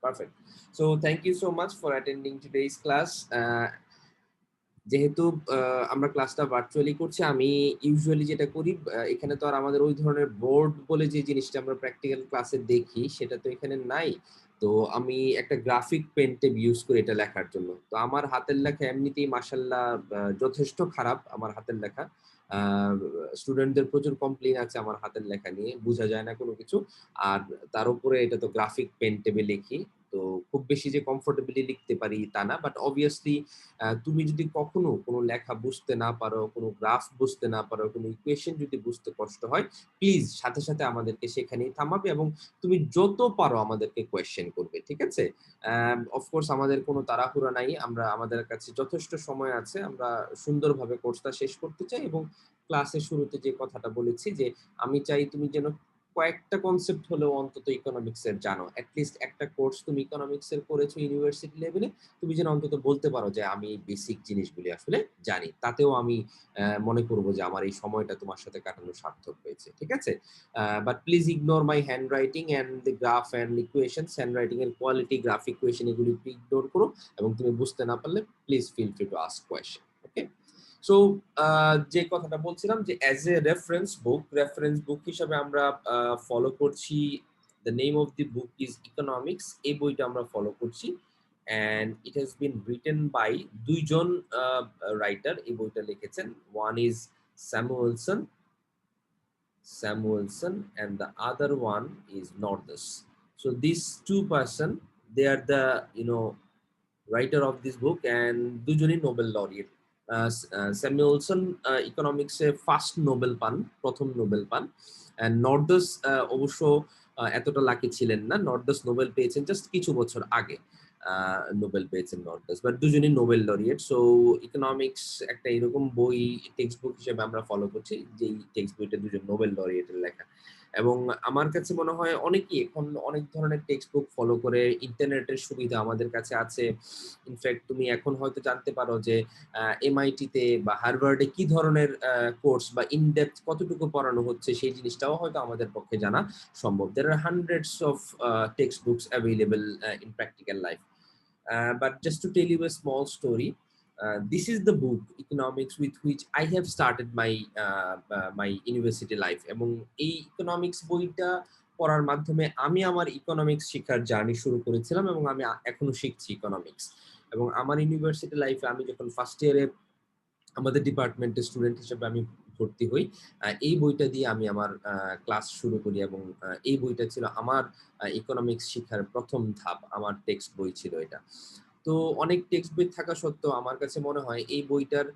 Perfect. So thank you so much for attending today's class. যেহেতু আমরা ক্লাসটা virtually করছি, আমি ইউজুয়ালি যেটা করি, এখানে তো আর আমাদের ওই ধরনের বোর্ড বলে যে জিনিসটা আমরা প্র্যাকটিক্যাল ক্লাসে দেখি সেটা তো এখানে নাই। তো আমি একটা গ্রাফিক পেন ট্যাব ইউজ করি এটা লেখার জন্য। তো আমার হাতের লেখা এমনিতেই মাশাআল্লাহ যথেষ্ট খারাপ আমার হাতের লেখা। স্টুডেন্টদের প্রচুর কমপ্লেইন আছে আমার হাতের লেখা নিয়ে, বোঝা যায় না কোনো কিছু। আর তার উপরে এটা তো গ্রাফিক পেন ট্যাবে লিখি। তো খুব বেশি যে কমফোর্টেবলি লিখতে পারি তা না, বাট অবভিয়াসলি তুমি যদি কখনো কোনো লেখা বুঝতে না পারো, কোনো গ্রাফ বুঝতে না পারো, কোনো ইকুয়েশন যদি বুঝতে কষ্ট হয়, প্লিজ সাথে সাথে আমাদেরকে সেখানেই থামাবে এবং তুমি যত পারো আমাদেরকে কোয়েশ্চেন করবে, ঠিক আছে? অফকোর্স আমাদের কোনো তাড়াহুড়া নাই, আমরা আমাদের কাছে যথেষ্ট সময় আছে, আমরা সুন্দরভাবে কোর্সটা শেষ করতে চাই। এবং ক্লাসের শুরুতে যে কথাটা বলেছি যে আমি চাই তুমি যেন কয়েকটা কনসেপ্ট হলেও অন্তত ইকোনমিক্স এর জানো, অ্যাটলিস্ট একটা কোর্স তুমি ইকোনমিক্স এর করেছো ইউনিভার্সিটি লেভেলে, তুমি যেন অন্তত বলতে পারো যে আমি এই বেসিক জিনিসগুলি আসলে জানি। তাতেও আমি মনে করব যে আমার এই সময়টা তোমার সাথে কাটানো সার্থক হয়েছে, ঠিক আছে? But please ignore my handwriting and the graph and equations. Handwriting এর কোয়ালিটি, গ্রাফ ইকুয়েশন এগুলি ইগনোর করো এবং তুমি বুঝতে না পারলে please feel free to ask question. Okay? So যে কথাটা বলছিলাম যে অ্যাজ এ রেফারেন্স বুক হিসাবে আমরা ফলো করছি, the name of the book is economics. এই বইটা আমরা ফলো করছি and it has been written by দুইজন রাইটার এই বইটা লিখেছেন। One is Samuelson Samuelson and the other one is Nordhaus. So these two person, they are the writer of this book and দুজনই Nobel laureate. Samuelson ইকোনমিক্সে first Nobel পান, প্রথম Nobel পান। And নর্দাস অবশ্য এতটা লাকি ছিলেন না, নর্দাস নোবেল পেয়েছেন জাস্ট কিছু বছর আগে। নোবেল পেয়েছেন নর্দাস, বাট দুজনই নোবেল লরিয়েট। সো ইকোনমিক্স একটা এরকম বই, টেক্সট বুক হিসেবে আমরা ফলো করছি যেই টেক্সট বইটা দুজন নোবেল লরিয়েটের লেখা। এবং আমার কাছে মনে হয় অনেকেই এখন অনেক ধরনের টেক্সট বুক ফলো করে, ইন্টারনেটের সুবিধা আমাদের কাছে আছে। ইনফ্যাক্ট তুমি এখন হয়তো জানতে পারো যে এমআইটিতে বা হার্ভার্ডে কি ধরনের কোর্স বা ইনডেপথ কতটুকু পড়ানো হচ্ছে সেই জিনিসটাও হয়তো আমাদের পক্ষে জানা সম্ভব। There are hundreds of textbooks available in practical life. But just to tell you a small story, this is the book economics with which I have started my university life. এবং এই ইকোনমিক্স বইটা পড়ার মাধ্যমে আমি আমার economics শেখার journey শুরু করেছিলাম এবং আমি এখনো শিখছি ইকোনমিক্স। এবং আমার ইউনিভার্সিটি লাইফে আমি যখন ফার্স্ট ইয়ারে আমাদের ডিপার্টমেন্টের স্টুডেন্ট হিসেবে আমি ভর্তি হই, এই বইটা দিয়ে আমি আমার ক্লাস শুরু করি এবং এই বইটা ছিল আমার ইকোনমিক্স শিক্ষার প্রথম ধাপ, আমার টেক্সট বই ছিল এটা। তো অনেক টেক্সট বই থাকা সত্ত্বেও আমার কাছে মনে হয় এই বইটার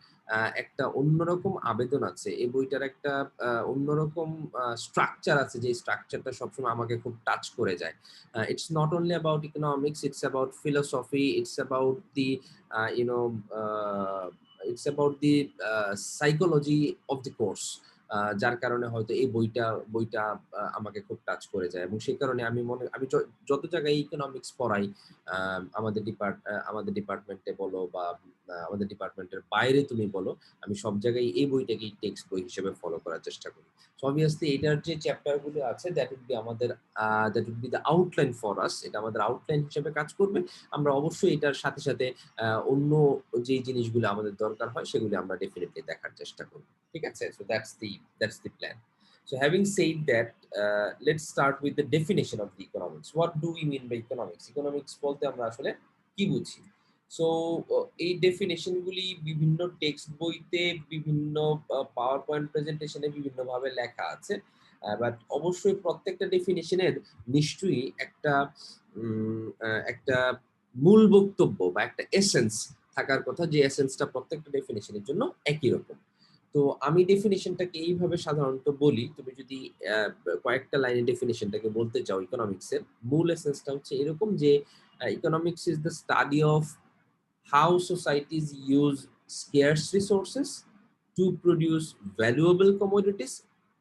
একটা অন্যরকম আবেদন আছে, এই বইটার একটা অন্যরকম স্ট্রাকচার আছে, যে স্ট্রাকচারটা সবসময় আমাকে খুব টাচ করে যায়। It's not only about economics, it's about philosophy, it's about the YONO it's about the psychology of the course. যার কারণে হয়তো এই বইটা আমাকে খুব টাচ করে যায় এবং সেই কারণে আমি যত জায়গায় ইকোনমিক্স পড়াই, আমাদের ডিপার্টমেন্টে বলো বা আমাদের ডিপার্টমেন্টের বাইরে তুমি বলো, আমি সব জায়গায় এই বইটাকেই টেক্সট বই হিসেবে ফলো করার চেষ্টা করি। সো অবভিয়াসলি এটার যে চ্যাপ্টার গুলো আছে that would be the outline for us, এটা আমাদের আউটলাইন হিসেবে কাজ করবে। আমরা অবশ্যই এটার সাথে সাথে অন্য যে জিনিসগুলো আমাদের দরকার হয় সেগুলো আমরা ডেফিনেটলি দেখার চেষ্টা করব, ঠিক আছে? So that's the plan. So having said that, let's start with the definition of the economics. What do we mean by economics? Economics বলতে আমরা আসলে কি বুঝি? সো এই ডেফিনেশন গুলি বিভিন্ন টেক্সট বইতে, বিভিন্ন পাওয়ার পয়েন্ট প্রেজেন্টেশনে বিভিন্ন ভাবে লেখা আছে। বাট অবশ্যই প্রত্যেকটা ডেফিনেশনের নিশ্চয়ই একটা মূল বক্তব্য বা একটা এসেন্স থাকার কথা, যে এসেন্সটা প্রত্যেকটা ডেফিনেশনের জন্য একই রকম। তো আমি ডেফিনেশনটাকে এইভাবে সাধারণত বলি, তুমি যদি কয়েকটা লাইনে ডেফিনেশনটাকে বলতে চাও ইকোনমিক্সের, মূল এসেন্সটা হচ্ছে এরকম যে economics is the study of how societies use scarce resources to produce valuable commodities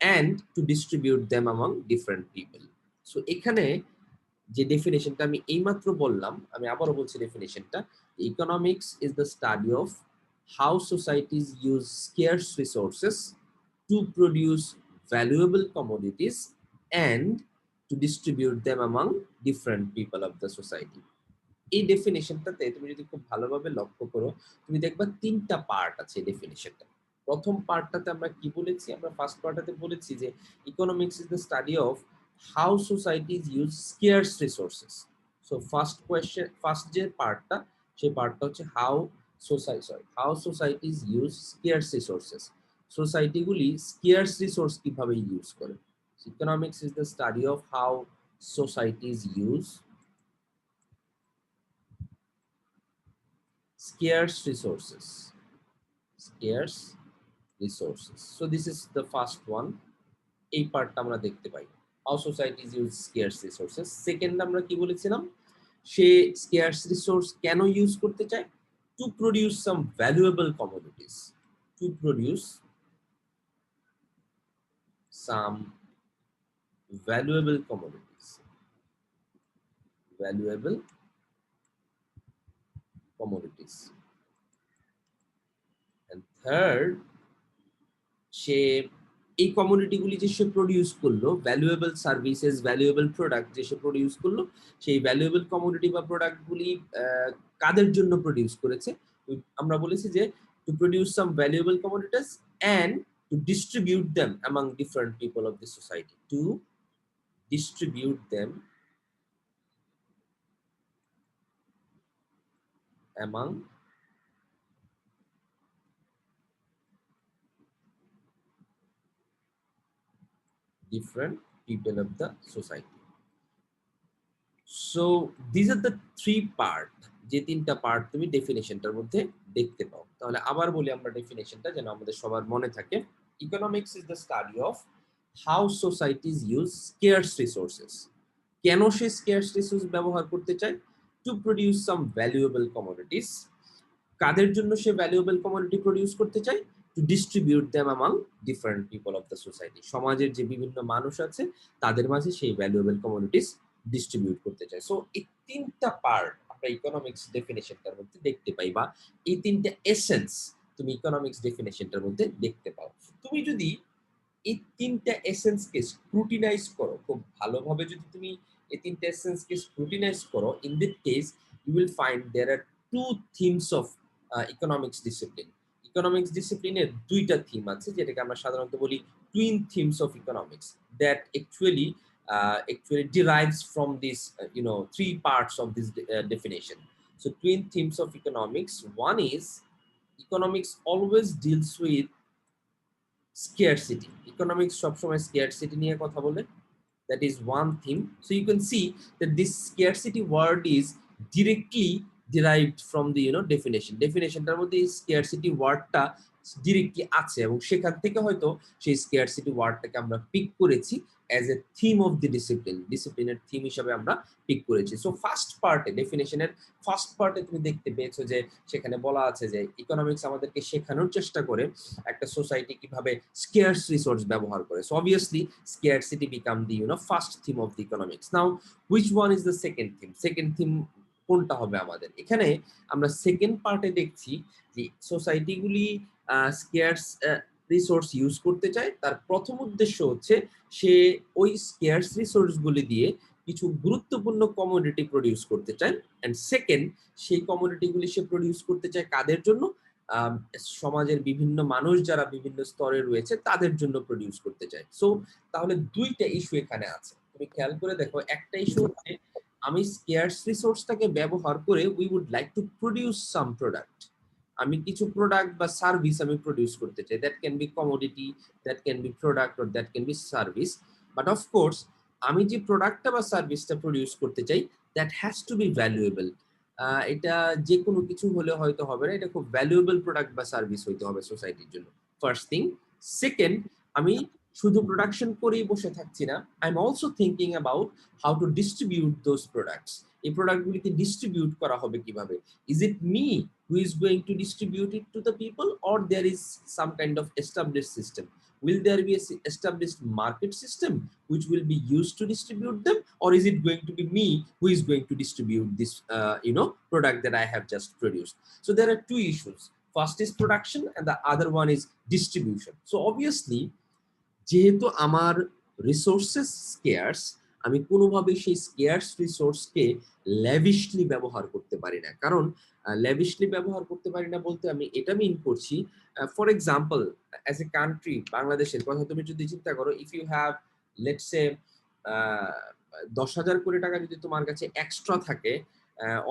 and to distribute them among different people. So এখানে যে ডেফিনেশনটা আমি এইমাত্র বললাম, আমি আবারও বলছি ডেফিনেশনটা, economics is the study of how societies use scarce resources to produce valuable commodities and to distribute them among different people of the society. এই ডেফিনেশনটাতে তুমি যদি খুব ভালোভাবে লক্ষ্য করো, তুমি দেখবা তিনটা পার্ট আছে এই ডেফিনেশনটা। প্রথম পার্টটাতে আমরা কি বলেছি? আমরা ফার্স্ট পার্টটাতে বলেছি যে economics is the study of how societies use scarce resources. So first যে পার্টটা, সেই পার্টটা হচ্ছে how societies use scarce resources. সোসাইটিগুলি স্কেয়ার্স রিসোর্স কিভাবে ইউজ করে। Economics is the study of how societies use scarce resources. Scarce resources. So this is the first one. এই পার্টটা আমরা দেখতে পাই, how societies use scarce resources. Second আমরা কি বলেছিলাম, সে scarce resource কেন ইউজ করতে চায়? To produce some valuable commodities. To produce some valuable commodities. Valuable commodities. And third, সে এই কমোডিটিগুলি যে সে প্রডিউস করলো, ভ্যালুয়েবল সার্ভিসেস, ভ্যালুয়েবল প্রোডাক্ট যে সে প্রডিউস করলো, সেই ভ্যালুয়েবল কমোডিটি বা প্রোডাক্টগুলি কাদের জন্য প্রডিউস করেছে? আমরা বলেছি যে two produce some valuable commodities and two distribute them among different people of the society. Two distribute them among different people of the society. So these are the three part, যে তিনটা part তুমি ডেফিনেশনটার মধ্যে দেখতে পাও। তাহলে আবার বলি আমরা ডেফিনেশনটা যেন আমাদের সবার মনে থাকে। Economics is the study of how societies use scarce resources. কেন সে স্কেয়ার্স রিসোর্স ব্যবহার করতে চায়? To produce some valuable commodities. কাদের জন্য সে ভ্যালুয়েবল কমোডিটি প্রডিউস করতে চায়? To distribute them among different people of the society. সমাজের যে বিভিন্ন মানুষ আছে তাদের মাঝে সেই ভ্যালুয়েবল কমোডিটিস ডিস্ট্রিবিউট করতে চায়। সো এই তিনটা পার্ট আমরা ইকোনমিক্স ডেফিনেশনটার মধ্যে দেখতে পাই, বা এই তিনটা এসেন্স তুমি ইকোনমিক্স ডেফিনেশনটার মধ্যে দেখতে পাও। তুমি যদি এই তিনটা এসেন্সকে স্ক্রুটিনাইজ করো খুব ভালোভাবে, যদি তুমি এই তিনটা এসেন্সকে স্ক্রুটিনাইজ করো, in this case you will find there are two themes of economics discipline. ইকোনমিক্স ডিসিপ্লিনের দুইটা থিম আছে, যেটাকে আমরা সাধারণত বলি twin themes of economics, that actually derives from this three parts of this definition. So twin themes of economics, one is economics always deals with scarcity. Economics সবসময় scarcity নিয়ে কথা বলে, that is one theme. So you can see that this scarcity word is directly derived from the definitionটার মধ্যে scarcity wordটা directly আছে, এবং সেখান থেকে হয়তো সেই scarcity ওয়ার্ডটাকে আমরা পিক করেছি as a theme of the ডিসিপ্লিনের থিম হিসেবে আমরা পিক করেছি। সো ফার্স্ট পার্টে, ডেফিনেশনের ফার্স্ট পার্টে তুমি দেখতে পেয়েছো যে সেখানে বলা আছে যে ইকোনমিক্স আমাদেরকে শেখানোর চেষ্টা করে একটা সোসাইটি কিভাবে স্কেয়ার্স রিসোর্স ব্যবহার করে। So obviously scarcity become the first theme of the economics. Now which one is the second theme? Second theme কোনটা হবে আমাদের? এখানে আমরা সেকেন্ড পার্টে দেখছি যে সোসাইটিগুলি স্কেয়ার্স রিসোর্স ইউজ করতে চায়। তার প্রথম উদ্দেশ্য হচ্ছে সে ওই স্কেয়ার্স রিসোর্সগুলি দিয়ে কিছু গুরুত্বপূর্ণ কমোডিটি প্রডিউস করতে চায়। এন্ড সেকেন্ড, সেই কমোডিটিগুলি সে প্রডিউস করতে চায় কাদের জন্য? সমাজের বিভিন্ন মানুষ যারা বিভিন্ন স্তরে রয়েছে তাদের জন্য প্রডিউস করতে চায়। সো তাহলে দুইটা ইস্যু এখানে আছে, তুমি খেয়াল করে দেখো। একটা ইস্যু হচ্ছে আমি স্কেয়ার্স রিসোর্সটাকে ব্যবহার করে we would like to produce some product. আমি কিছু প্রোডাক্ট বা সার্ভিস আমি প্রডিউস করতে চাই, that can be commodity, that can be product, or that can be service. But of course আমি যে প্রোডাক্টটা বা সার্ভিসটা প্রডিউস করতে চাই, that has to be valuable. এটা যে কোনো কিছু হলে হয়তো হবে না, এটা খুব ভ্যালুয়েবল প্রোডাক্ট বা সার্ভিস হইতে হবে সোসাইটির জন্য, ফার্স্ট থিং। সেকেন্ড, আমি শুধু প্রোডাকশন করেই বসে থাকছি না, I am also thinking about how to distribute those products. এই প্রোডাক্টগুলিকে ডিস্ট্রিবিউট করা হবে কিভাবে? Is it me who is going to distribute it to the people, or there is some kind of established system? Will there be a established market system which will be used to distribute them, or is it going to be me who is going to distribute this product that I have just produced? So there are two issues. First is production and the other one is distribution. So obviously যেহেতু আমার resources scarce, আমি কোনোভাবেই সেই scarce রিসোর্সকে lavishly ব্যবহার করতে পারি না। কারণ ল্যাভিশলি ব্যবহার করতে পারি না বলতে আমি এটা মিন করছি, for example as a country বাংলাদেশের কথা তুমি যদি চিন্তা করো, if you have let's say 10,000 কোটি টাকা যদি তোমার কাছে এক্সট্রা থাকে,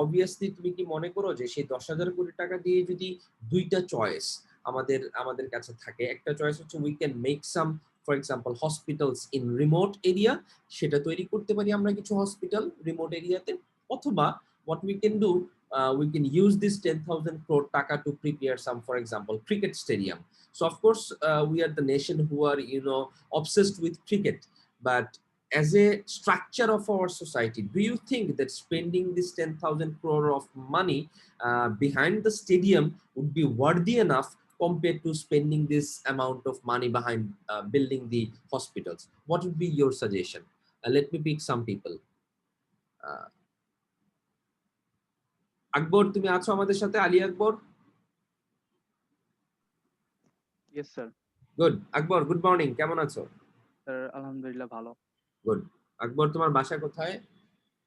অবভিয়াসলি তুমি কি মনে করো যে সেই 10,000 কোটি টাকা দিয়ে যদি দুইটা চয়েস আমাদের আমাদের কাছে থাকে, একটা চয়েস হচ্ছে we can make some for example hospitals in remote area, সেটা তৈরি করতে পারি আমরা কিছু হসপিটাল রিমোট এরিয়াতে, অথবা what we can do, we can use this 10,000 crore taka to prepare some, for example, cricket stadium. So of course, we are the nation who are, obsessed with cricket, but as a structure of our society, do you think that spending this 10,000 crore of money behind the stadium would be worthy enough compared to spending this amount of money behind building the hospitals? What would be your suggestion? Let me pick some people. আকবর, তুমি আছো আমাদের সাথে? Ali Akbar? Yes sir. Good. Akbar, good morning, কেমন আছো? Sir আলহামদুলিল্লাহ ভালো। Good. আকবর, তোমার বাসা কোথায়?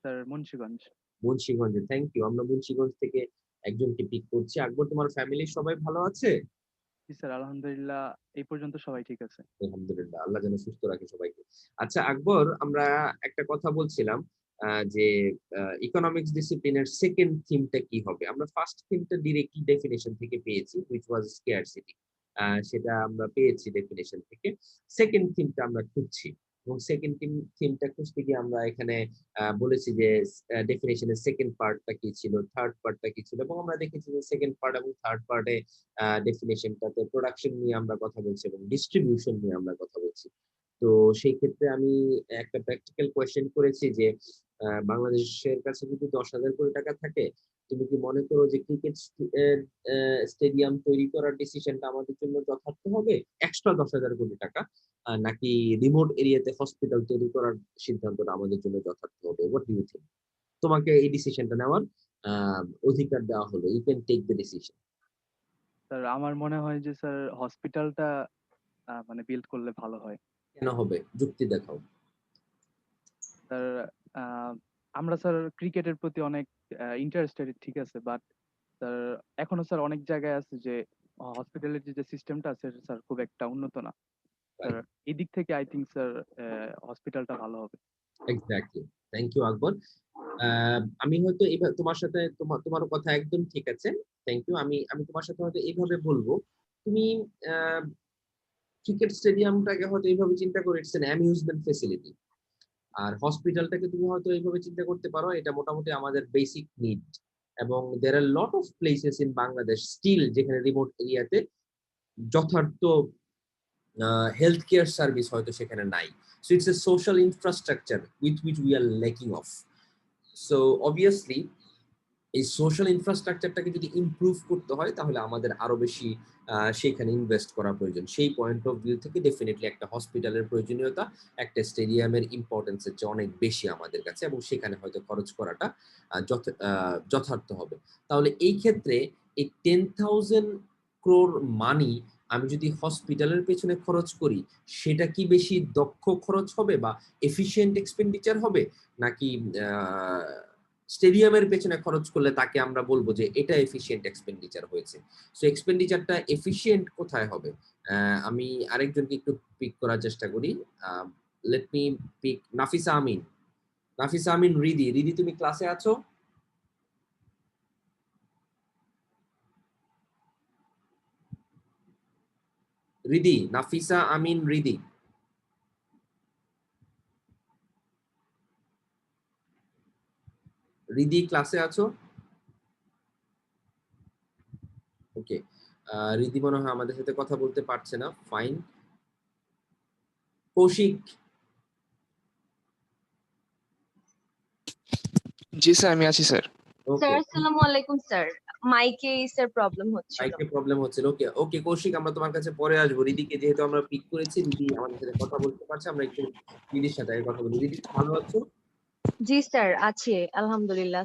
স্যার মুন্সিগঞ্জ। মুন্সিগঞ্জে, থ্যাংক ইউ। আমরা মুন্সিগঞ্জ থেকে একজনকে পিক করছি। আকবর, তোমার ফ্যামিলির সবাই ভালো আছে? জি স্যার আলহামদুলিল্লাহ, এই পর্যন্ত সবাই ঠিক আছে। আলহামদুলিল্লাহ, আল্লাহ যেন সুস্থ রাখে সবাইকে। আচ্ছা আকবর, আমরা একটা কথা বলছিলাম যে ইকোনমিক্স ডিসিপ্লিনের সেকেন্ড থিমটা কি হবে। আমরা ফার্স্ট থিমটা ডিরেক্টলি ডেফিনেশন থেকে পেয়েছি, হুইচ ওয়াজ স্কেয়ারসিটি, সেটা আমরা পেয়েছি ডেফিনেশন থেকে। সেকেন্ড থিমটা আমরা খুঁজছি, এবং সেকেন্ড থিমটা খুঁজতে গিয়ে আমরা এখানে বলেছি যে ডেফিনেশনের সেকেন্ড পার্টটা কি ছিল, থার্ড পার্টটা কি ছিল, এবং আমরা দেখেছি যে সেকেন্ড পার্ট এবং থার্ড পার্টে ডেফিনেশনটাতে প্রোডাকশন নিয়ে আমরা কথা বলছি এবং ডিস্ট্রিবিউশন নিয়ে আমরা কথা বলছি। তো সেই ক্ষেত্রে আমি একটা প্র্যাকটিক্যাল কোয়েশ্চেন করেছি যে বাংলাদেশের কাছে যদি 10,000 কোটি টাকা থাকে, তুমি কি মনে করো যে ক্রিকেট স্টেডিয়াম তৈরি করার ডিসিশনটা আমাদের জন্য যথার্থ হবে, এক্সট্রা 10,000 কোটি টাকা, নাকি রিমোট এরিয়াতে হসপিটাল তৈরি করার সিদ্ধান্তটা আমাদের জন্য যথার্থ হবে? What do you think? তোমাকে এই ডিসিশনটা নেওয়ার অধিকার দেওয়া হলো, you can take the decision. Sir আমার মনে হয় যে স্যার হসপিটালটা মানে বিল্ড করলে ভালো হয়। কেন হবে, যুক্তি দেখাও। স্যার আমরা স্যার ক্রিকেটের প্রতি অনেক ইন্টারেস্টেড, ঠিক আছে, বাট স্যার এখনো স্যার অনেক জায়গায় আছে যে হসপিটালের যে সিস্টেমটা আছে স্যার খুব একটা উন্নত না। স্যার এই দিক থেকে আই থিঙ্ক স্যার হসপিটালটা ভালো হবে। এক্স্যাক্টলি, থ্যাংক ইউ আকবর। আমি হয়তো তোমার সাথে তোমার কথা একদম ঠিক আছে, থ্যাংক ইউ। আমি আমি তোমার সাথে হয়তো এইভাবে বলবো, তুমি ক্রিকেট স্টেডিয়ামটাকে হয়তো এইভাবে চিন্তা করো, ইটস এন অ্যামিউজমেন্ট ফেসিলিটি, আর হসপিটালটাকে তুমি হয়তো এইভাবে চিন্তা করতে পারো, এটা মোটামুটি আমাদের বেসিক নিড। এবং there are lot of places in Bangladesh still যেখানে রিমোট এরিয়াতে যথার্থ হেলথ কেয়ার সার্ভিস হয়তো সেখানে নাই। So it's a social infrastructure with which we are lacking of. So obviously এই সোশ্যাল ইনফ্রাস্ট্রাকচারটাকে যদি ইমপ্রুভ করতে হয়, তাহলে আমাদের আরো বেশি সেখানে ইনভেস্ট করা প্রয়োজন। সেই পয়েন্ট অফ ভিউ থেকে ডেফিনেটলি একটা হসপিটালের প্রয়োজনীয়তা একটা স্টেডিয়ামের ইম্পর্টেন্সের চেয়ে অনেক বেশি আমাদের কাছে, এবং সেখানে হয়তো খরচ করাটা যথার্থ হবে। তাহলে এই ক্ষেত্রে এই 10,000 crore মানি আমি যদি হসপিটালের পেছনে খরচ করি, সেটা কি বেশি দক্ষ খরচ হবে বা এফিশিয়েন্ট এক্সপেন্ডিচার হবে, নাকি স্টেডিয়ামের পেছনে খরচ করলে তাকে আমরা বলবো যে এটা এফিশিয়েন্ট এক্সপেন্ডিচার হয়েছে? সো এক্সপেন্ডিচারটা এফিশিয়েন্ট কোথায় হবে? আমি আরেকজনকে একটু পিক করার চেষ্টা করি। লেট মি পিক নাফিসা আমিন। নাফিসা আমিন রিদি। রিদি, তুমি ক্লাসে আছো? রিদি, নাফিসা আমিন রিদি। রিদি, ক্লাসে আছো? ওকে, রিদি মনে হয় আমাদের সাথে কথা বলতে পারছে না, ফাইন। কৌশিক। জি স্যার, আমি আছি স্যার। ওকে, স্যার আসসালামু আলাইকুম স্যার, মাইকে স্যার প্রবলেম হচ্ছিল। মাইকে প্রবলেম হচ্ছিল। ওকে ওকে কৌশিক, আমরা তোমার কাছে পরে আসবো। রিদিকে যেহেতু আমরা পিক করেছি, রিদি আমাদের সাথে কথা বলতে পারছে, আমরা একটু রিদির সাথে আগে কথা বলি। রিদি, ভালো আছো? জি স্যার আছি আলহামদুলিল্লাহ।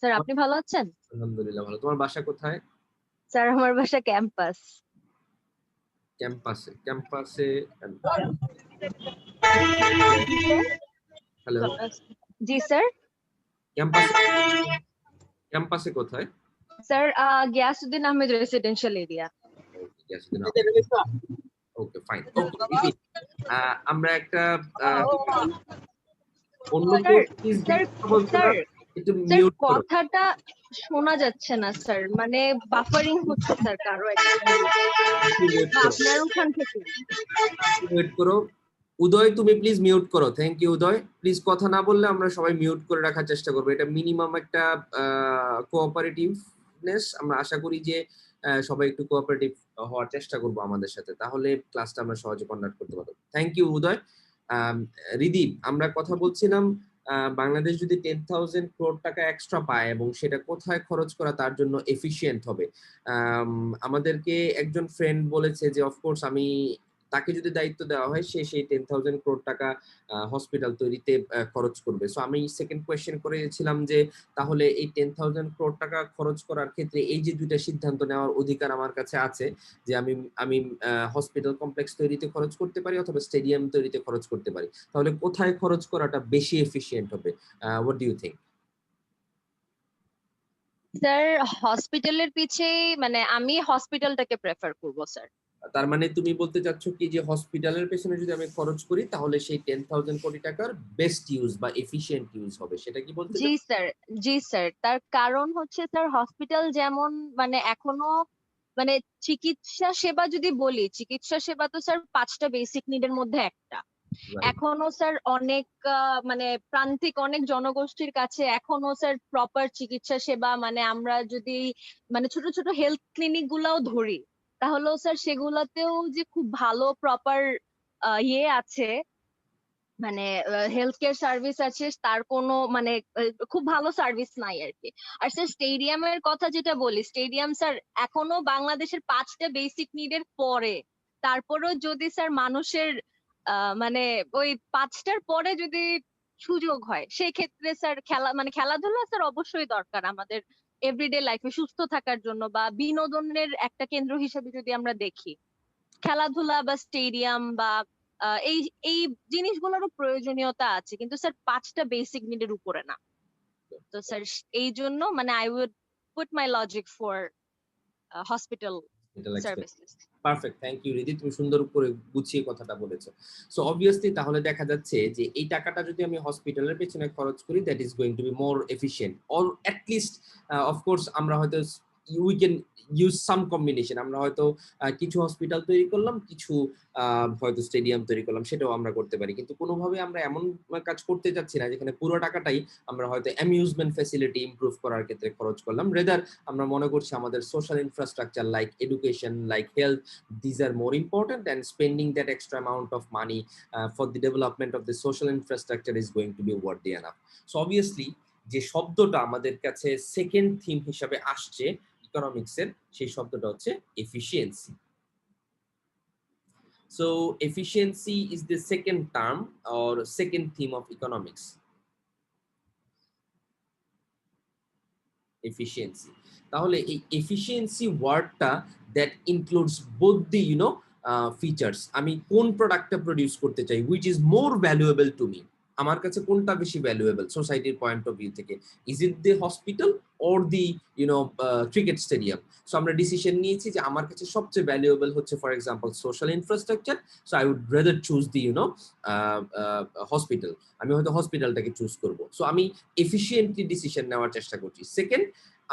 স্যার আপনি ভালো আছেন? আলহামদুলিল্লাহ ভালো। তোমার বাসা কোথায়? স্যার আমার বাসা ক্যাম্পাস। ক্যাম্পাসে? ক্যাম্পাসে হ্যালো, জি স্যার। ক্যাম্পাসে ক্যাম্পাসে কোথায়? Sir Giasuddin Ahmed residential area. Okay, fine. Okay দিদি, আমরা একটা অন্য স্যার কেউ স্যার বলছো না, স্যার একটু স্যার মিউট করো। কথাটা শোনা যাচ্ছে না স্যার, মানে বাফারিং হচ্ছে স্যার কারো একটা মিউট করো, আপনার ওখান থেকে। মিউট করো। উদয় তুমি প্লিজ মিউট করো। Thank you Uday. প্লিজ কথা না বললে আমরা সবাই মিউট করে রাখার চেষ্টা করবো। এটা মিনিমাম একটা কোঅপারেটিভনেস। আমরা আশা করি যে সবাই একটু কোঅপারেটিভ হওয়ার চেষ্টা করবো আমাদের সাথে, তাহলে ক্লাসটা আমরা সহজে কন্ডাক্ট করতে পারবো। থ্যাংক ইউ উদয়। রিদীপ, আমরা কথা বলছিলাম বাংলাদেশ যদি 10,000 crore টাকা এক্সট্রা পায় এবং সেটা কোথায় খরচ করা তার জন্য এফিশিয়েন্ট হবে। আমাদেরকে একজন ফ্রেন্ড বলেছে যে অফকোর্স আমি তাকে যদি দায়িত্ব দেওয়া হয় সে সেই 10,000 crore টাকা হসপিটাল তৈরিতে খরচ করবে। সো আমি সেকেন্ড কোয়েশ্চেন করেছিলাম যে তাহলে এই 10,000 crore টাকা খরচ করার ক্ষেত্রে এই যে দুইটা সিদ্ধান্ত নেওয়ার অধিকার আমার কাছে আছে, যে আমি আমি হসপিটাল কমপ্লেক্স তৈরিতে খরচ করতে পারি অথবা স্টেডিয়াম তৈরিতে খরচ করতে পারি, তাহলে কোথায় খরচ করাটা বেশি এফিশিয়েন্ট হবে? What do you think? Sir হসপিটালের পিছে মানে আমি হসপিটালটাকে প্রেফার করব স্যার। তার মানে তুমি বলতে চাচ্ছ কি যে হসপিটালের পেছনে যদি আমি খরচ করি তাহলে সেই 10,000 কোটি টাকার বেস্ট ইউজ বা এফিশিয়েন্ট ইউজ হবে, সেটা কি বলতে জি চাচ্ছ? স্যার, জি স্যার, তার কারণ হচ্ছে স্যার হসপিটাল যেমন মানে এখনো মানে চিকিৎসা সেবা যদি বলি, চিকিৎসা সেবা তো স্যার 5টা বেসিক নিডের মধ্যে একটা। রাইট, এখনো স্যার অনেক মানে প্রান্তিক অনেক জনগোষ্ঠীর কাছে এখনো স্যার প্রপার চিকিৎসা সেবা মানে আমরা যদি মানে ছোট ছোট হেলথ ক্লিনিক গুলাও ধরি তাহলেও স্যার সেগুলাতেও যে খুব ভালো প্রপার ইয়ে আছে, মানে হেলথ কেয়ার সার্ভিস আছে তার কোনো মানে খুব ভালো সার্ভিস নাই আর কি। আর স্যার স্টেডিয়ামের কথা যেটা বলি, স্টেডিয়াম স্যার এখনো বাংলাদেশের 5টা বেসিক নিডের পরে, তারপরেও যদি স্যার মানুষের মানে ওই 5টার পরে যদি সুযোগ হয় সেই ক্ষেত্রে স্যার খেলা মানে খেলাধুলা স্যার অবশ্যই দরকার আমাদের এভরিডে লাইফে সুস্থ থাকার জন্য বা বিনোদনের একটা কেন্দ্র হিসেবে যদি আমরা দেখি, খেলাধুলা বা স্টেডিয়াম বা এই এই জিনিসগুলোরও প্রয়োজনীয়তা আছে, কিন্তু স্যার 5টা বেসিক নিডের উপরে না। তো স্যার এই জন্য মানে I would put my logic for hospital services. Perfect, thank you Riddhi, তুমি সুন্দর করে গুছিয়ে কথাটা বলেছো। সো অবভিয়াসলি তাহলে দেখা যাচ্ছে যে এই টাকাটা যদি আমি হসপিটালের পেছনে খরচ করি that is going to be more efficient, or at least of course আমরা হয়তো we can use some combination. আমরা হয়তো কিছু হসপিটাল তৈরি করলাম, কিছু হয়তো স্টেডিয়াম তৈরি করলাম, সেটাও আমরা করতে পারি, কিন্তু কোনোভাবে আমরা এমন কাজ করতে যাচ্ছি না যেখানে পুরো টাকাটাই আমরা হয়তো অ্যামিউজমেন্ট ফ্যাসিলিটি ইমপ্রুভ করার ক্ষেত্রে খরচ করলাম। রেদার আমরা মনে করছি আমাদের social infrastructure like education, like health, these are more important, and spending that extra amount of money for the development of the social infrastructure is going to be worthy enough. So obviously যে শব্দটা আমাদের কাছে second theme হিসাবে আসছে ইকোনমিক্সের, সেই শব্দটা হচ্ছে efficiency. So efficiency is the second term or second theme of economics. Efficiency. তাহলে এই এফিশিয়েন্সি ওয়ার্ডটা that includes both the features. আমি কোন প্রোডাক্টটা প্রডিউস করতে চাই, which is more valuable to me, আমার কাছে কোনটা বেশি ভ্যালুয়েবল সোসাইটির পয়েন্ট অফ ভিউ থেকে, is it the hospital or the cricket stadium. So আমরা ডিসিশন নিয়েছি যে আমার কাছে সবচেয়ে ভ্যালুয়েবল হচ্ছে for example social infrastructure, so I would rather choose the hospital, আমি হয়তো হসপিটালটাকে চুজ করব। সো আমি এফিশিয়েন্টলি ডিসিশন নেওয়ার চেষ্টা করছি। সেকেন্ড,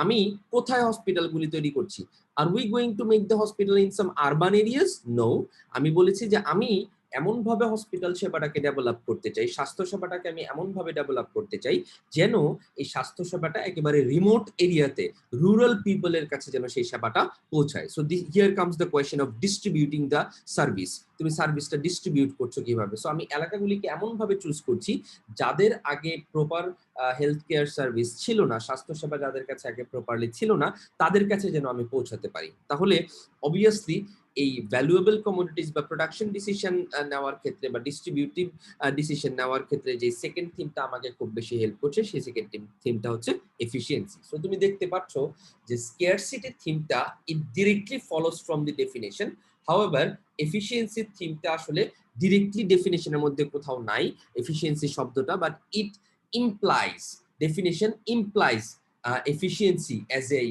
আমি কোথায় হসপিটালগুলি তৈরি করছি, আর we going to make the hospital in some urban areas? No, আমি বলেছি যে আমি এমন ভাবে হসপিটাল সেবাটাকে ডেভেলপ করতে চাই, স্বাস্থ্য সেবাটাকে আমি এমন ভাবে ডেভেলপ করতে চাই যেন এই স্বাস্থ্য সেবাটা একেবারে রিমোট এরিয়াতে রুরাল পিপলের কাছে যেন সেই সেবাটা পৌঁছায়। So here comes the question of distributing the service. তুমি সার্ভিসটা ডিস্ট্রিবিউট করছো কিভাবে? সো আমি এলাকাগুলিকে এমন ভাবে চুজ করছি যাদের আগে প্রপার হেলথ কেয়ার সার্ভিস ছিল না, স্বাস্থ্যসেবা যাদের কাছে আগে প্রপারলি ছিল না, তাদের কাছে যেন আমি পৌঁছাতে পারি। তাহলে অবভিয়াসলি এই ভ্যালুয়েবল কমোডিটিস বা প্রোডাকশন ডিসিশন নেওয়ার ক্ষেত্রে বা ডিস্ট্রিবিউটিভ ডিসিশন নেওয়ার ক্ষেত্রে যে সেকেন্ড থিমটা আমাকে খুব বেশি হেল্প করছে, সেই সেকেন্ড থিমটা হচ্ছে এফিশিয়েন্সি। সো তুমি দেখতে পাচ্ছ যে স্কেয়ারসিটি থিমটা it directly follows from the definition, however efficiency থিমটা আসলে ডিরেক্টলি ডেফিনেশনের মধ্যে কোথাও নাই এফিসিয়েন্সি শব্দটা, but it implies, definition implies efficiency as a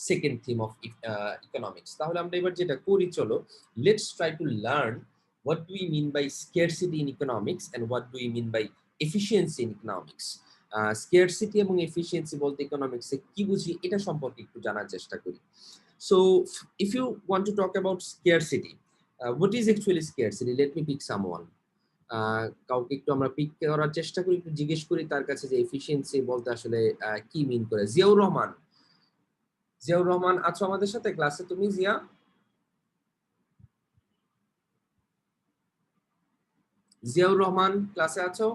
second theme of economics. তাহলে আমরা এবার যেটা করি, চলো let's try to learn what do we mean by scarcity in economics and what do we mean by efficiency in economics. Scarcity এবং efficiency বলতে ইকোনমিক্সে কি বুঝি এটা সম্পর্কে একটু জানার চেষ্টা করি। So if you want to talk about scarcity, what is actually scarcity? Let me pick someone. কাউকে একটু আমরা পিক করার চেষ্টা করি, একটু জিজ্ঞেস করি তার কাছে যে এফিসিয়েন্সি বলতে আসলে কি মিন করে। জিয়াউর রহমান, জিয়াউর রহমান আছো আমাদের সাথে ক্লাসে? তুমি জিয়া, জিয়াউর রহমান ক্লাসে আছো?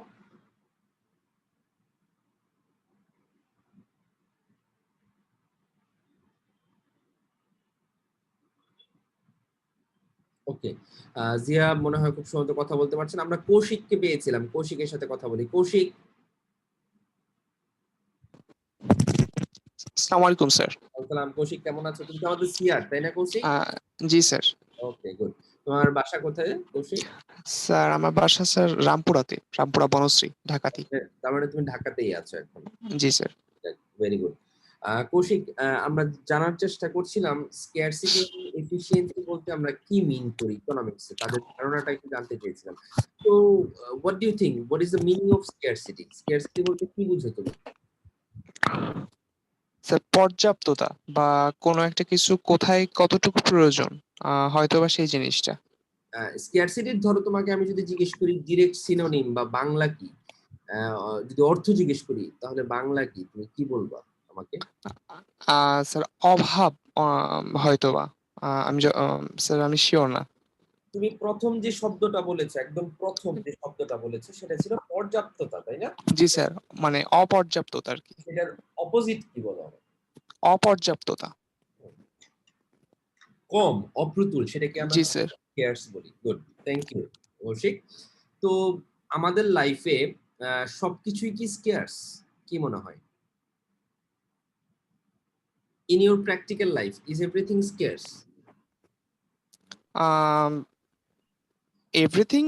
ওকে, জিয়া মনে হয় খুব সুন্দর কথা বলতে পারছেন। আমরা কৌশিককে পেয়েছিলাম, কৌশিকের সাথে কথা বলি। কৌশিক। আসসালামু আলাইকুম স্যার। আসসালাম। কৌশিক কেমন আছো? তুমি তো আমাদের সিআর, তাই না কৌশিক? জি স্যার। ওকে, গুড। তোমার বাসা কোথায় কৌশিক? স্যার আমার বাসা স্যার রামপুরাতে, রামপুরা বনশ্রী, ঢাকাতে। তার মানে তুমি ঢাকাতেই আছো এখন? জি স্যার। Very good. কৌশিক, আমরা জানার চেষ্টা করছিলাম স্ক্যারসিটি এবং এফিশিয়েন্সি বলতে আমরা কি মিন করি ইকোনমিক্সে, তাদের ধারণাটা একটু জানতে চেয়েছিলাম। তো what do you think, what is the meaning of scarcity? Scarcity বলতে কি বুঝো তুমি? স্যার পর্যাপ্ততা বা কোনো একটা কিছু কোথায় কতটুকু প্রয়োজন, হয়তোবা সেই জিনিসটা। স্ক্যারসিটির ধরো তোমাকে আমি যদি জিজ্ঞেস করি ডিরেক্ট সিনোনিম বা বাংলা কি, যদি অর্থ জিজ্ঞেস করি তাহলে বাংলা কি, তুমি কি বলবা আমাকে? স্যার অভাব, হয়তোবা। স্যার আমি শিওর না। তুমি প্রথম যে শব্দটা বলেছো, একদম প্রথম যে শব্দটা বলেছো সেটা ছিল পর্যাপ্ততা, তাই না? জি স্যার, মানে অপর্যাপ্ততা আর কি। এটার অপোজিট কি বলা হয়? অপর্যাপ্ততা। কম, অপ্রতুল, সেটাকে আমরা জি স্যার। স্কেয়ার্স বলি। Good, thank you Kaushik. তো আমাদের লাইফে সবকিছুই কি স্কেয়ার্স, কি মনে হয়? In your practical life is everything scarce? Everything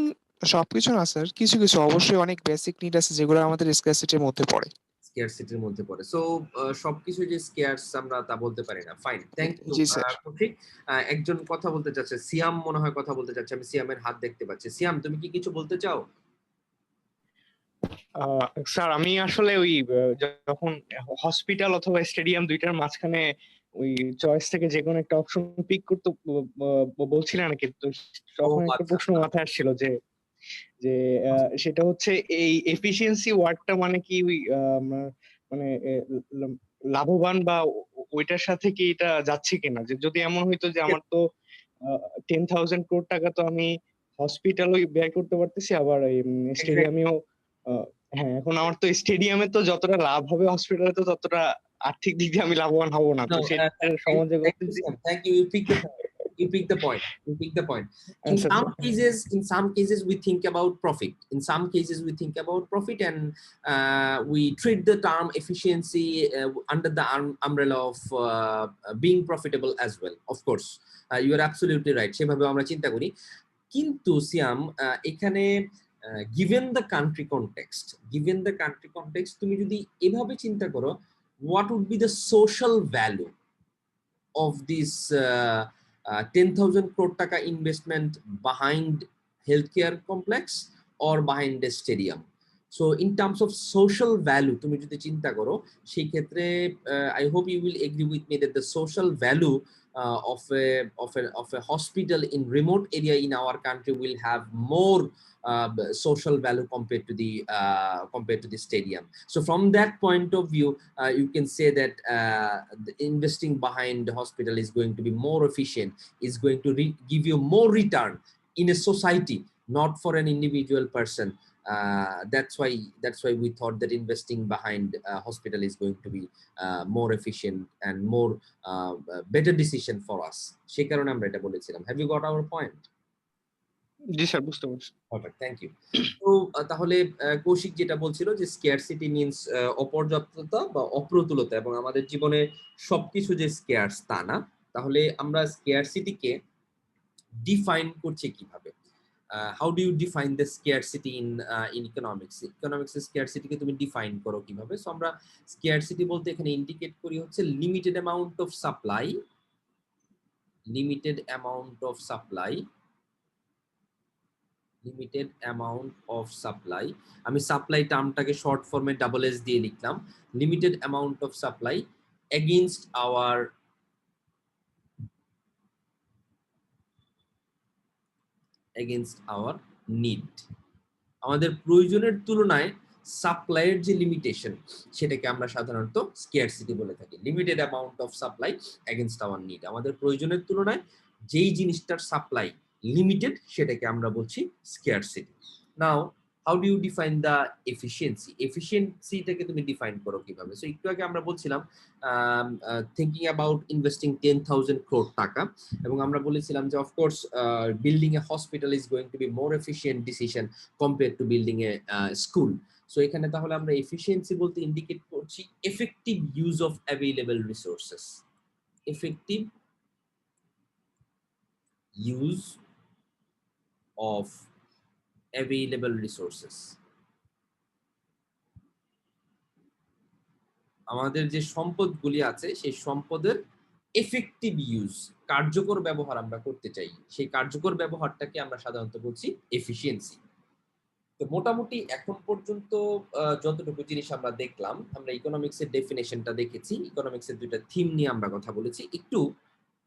সবকিছু না স্যার, কিছু কিছু অবশ্যই অনেক বেসিক নিড আছে যেগুলো আমাদের স্কারসিটির মধ্যে পড়ে। স্কেয়ারসিটির মধ্যে পড়ে। সো সবকিছু যে স্কেয়ার্স আমরা তা বলতে পারি না। ফাইন, থ্যাংক ইউ জি স্যার। কৌশিক। একজন কথা বলতে চাচ্ছে, সিয়াম মনে হয় কথা বলতে চাচ্ছে, আমি সিয়ামের হাত দেখতে পাচ্ছি। সিয়াম, তুমি কি কিছু বলতে চাও? স্যার আমি আসলে ওই যখন হসপিটাল অথবা স্টেডিয়াম দুইটার মাঝখানে ওই চয়েস থেকে যে কোনো একটা অপশন পিক করতে বলছিলেন নাকি, তো তখন একটা আচ্ছা। প্রশ্ন মাথায় আসছিল যে যে সেটা হচ্ছে এই এফিসিয়েন্সি ওয়ার্ডটা মানে কি ওই মানে লাভবান বা ওইটার সাথে কি এটা যাচ্ছে কিনা, যে যদি এমন হইতো যে আমার তো 10,000 crore টাকা তো আমি হসপিটালও ব্যয় করতে পারতেছি, আবার এই স্টেডিয়ামেও। হ্যাঁ, এখন আমার তো স্টেডিয়ামে তো যতটা লাভ হবে হসপিটালে তো ততটা আর্থিক দিক দিয়ে আমি লাভবান হব না, তো সেটা সমাজে করতেছি। Thank you. You picked the point. You picked the point. You picked the point. আচ্ছা In some cases, we think about profit. In some cases, we think about profit, and we treat the term efficiency under the umbrella of being profitable as well. Of course, you are absolutely right. সেভাবে আমরা চিন্তা করি। কিন্তু সিয়াম, এখানে given the country context, তুমি যদি এভাবে চিন্তা করো, what would be the social value of this 10,000 crore taka investment behind healthcare complex or behind the stadium? So in terms of social value, তুমি যদি চিন্তা করো সেই ক্ষেত্রে I hope you will agree with me that the social value of a hospital in remote area in our country will have more social value compared to the stadium. So from that point of view, you can say that the investing behind the hospital is going to be more efficient, is going to give you more return in a society, not for an individual person. That's why we thought that investing behind hospital is going to be more efficient and more better decision for us. সেই কারণে আমরা এটা বলেছিলাম। Have you got our point? G sir, বুঝতে পারছি। Perfect, thank you. তো তাহলে কৌশিক যেটা বলছিল যে স্কেয়ারসিটি মিন্স অপর্যাপ্ততা বা অপ্রতুলতা, এবং আমাদের জীবনে সবকিছু যে স্কেয়ার্স তা না। তাহলে আমরা স্কেয়ারসিটিকে ডিফাইন করছে কিভাবে। How do you define the scarcity in economics? ইকোনমিক্সের স্কেয়ারসিটিকে তুমি ডিফাইন করো কিভাবে? সো আমরা স্কেয়ারসিটি বলতে এখানে ইন্ডিকেট করি হচ্ছে limited amount of supply, limited amount of supply, limited amount of supply. আমি সাপ্লাই টার্মটাকে শর্ট ফর্মে ডাবল এস দিয়ে লিখলাম। Limited amount of supply against our need. আমাদের প্রয়োজনের তুলনায় সাপ্লাইয়ের যে লিমিটেশন সেটাকে আমরা সাধারণত স্কেয়ারসিটি বলে থাকি। Limited amount of supply against our need, আমাদের প্রয়োজনের তুলনায় যেই জিনিসটার সাপ্লাই লিমিটেড সেটাকে আমরা বলছি scarcity. Now how do you define the efficiency? এফিসিয়েন্সিটাকে তুমি ডিফাইন করো কিভাবে? সো একটু আগে আমরা বলছিলাম থিঙ্কিং অ্যাবাউট ইনভেস্টিং 10,000 crore টাকা, এবং আমরা বলেছিলাম যে of course building a hospital is going to be more efficient decision compare to building A school. So এখানে তাহলে আমরা এফিসিয়েন্সি বলতে ইন্ডিকেট করছি effective use of available resources, effective use of available resources। আমাদের যে সম্পদগুলি আছে সেই সম্পদের এফেক্টিভ ইউজ, কার্যকর ব্যবহার আমরা করতে চাই, সেই কার্যকর ব্যবহারটাকে আমরা সাধারণত বলছি এফিসিয়েন্সি। তো মোটামুটি এখন পর্যন্ত যতটুকু জিনিস আমরা দেখলাম, আমরা ইকোনমিক্সের ডেফিনেশনটা দেখেছি, ইকোনমিক্সের দুইটা থিম নিয়ে আমরা কথা বলেছি। একটু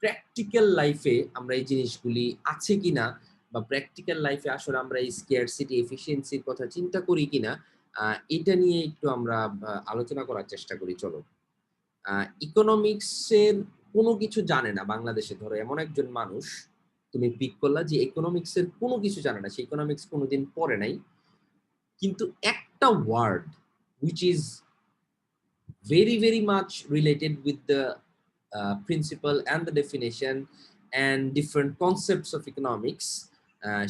প্র্যাকটিক্যাল লাইফে আমরা এই জিনিসগুলি আছে কিনা, বা প্র্যাকটিক্যাল লাইফে আসলে আমরা এই স্কেয়ারসিটি এফিসিয়েন্সির কথা চিন্তা করি কিনা, এটা নিয়ে একটু আমরা আলোচনা করার চেষ্টা করি। চলো, ইকোনমিক্সের কোনো কিছু জানে না বাংলাদেশে, ধরো এমন একজন মানুষ তুমি পিক করলা যে ইকোনমিক্সের কোনো কিছু জানে না, সে ইকোনমিক্স কোনোদিন পড়ে নাই, কিন্তু একটা word which is very very much related with the principle and the definition and different concepts of economics,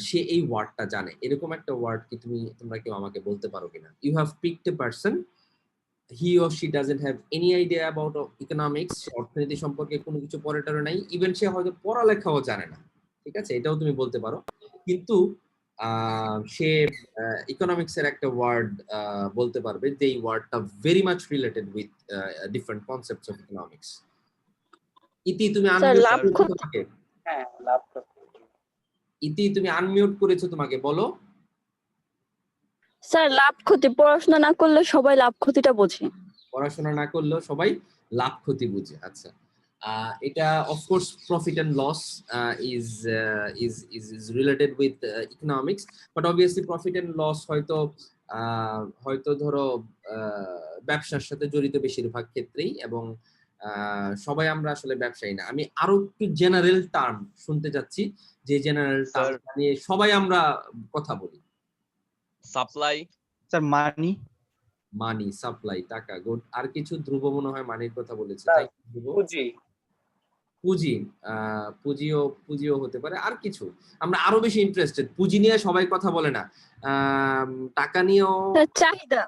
সে এই ওয়ার্ডটা জানে। এরকম একটা ওয়ার্ড কি তোমরা কেউ আমাকে বলতে পারো কিনা? You have picked a person, he or she doesn't have any idea about economics, অর্থনীতি সম্পর্কে কোনো কিছু পড়ে টরে নাই, ইভেন সে হয়তো পড়ালেখাও জানে না, ঠিক আছে, এটাও তুমি বলতে পারো, কিন্তু সে ইকোনমিক্স এর একটা ওয়ার্ড বলতে পারবে যে এই ওয়ার্ডটা very much related with different concepts of economics. ইতি তুমি ইতি তুমি আনমিউট করেছো, তোমাকে বলো। স্যার লাভ ক্ষতি, পড়াশোনা না করলে সবাই লাভ ক্ষতিটা বোঝে। পড়াশোনা না করলেও সবাই লাভ ক্ষতি বুঝে, আচ্ছা। এটা of course profit and loss is related with economics, but obviously profit and loss হয়তো ধরো ব্যবসার সাথে জড়িত বেশিরভাগ ক্ষেত্রেই, এবং সবাই আমরা আসলে ব্যবসায়ী না। আমি আরো একটু জেনারেল টার্ম শুনতে যাচ্ছি, যে জেনারেল টার্ম নিয়ে সবাই আমরা কথা বলি। সাপ্লাই স্যার, মানি, সাপ্লাই, টাকা, গুড। আর কিছু? ধ্রুব মনে হয় মানির কথা বলেছে, তাই পুঁজি, পুঁজিও হতে পারে। আর কিছু? আমরা আরো বেশি ইন্টারেস্টেড, পুঁজি নিয়ে সবাই কথা বলে না, টাকা নিয়েও, চাহিদা,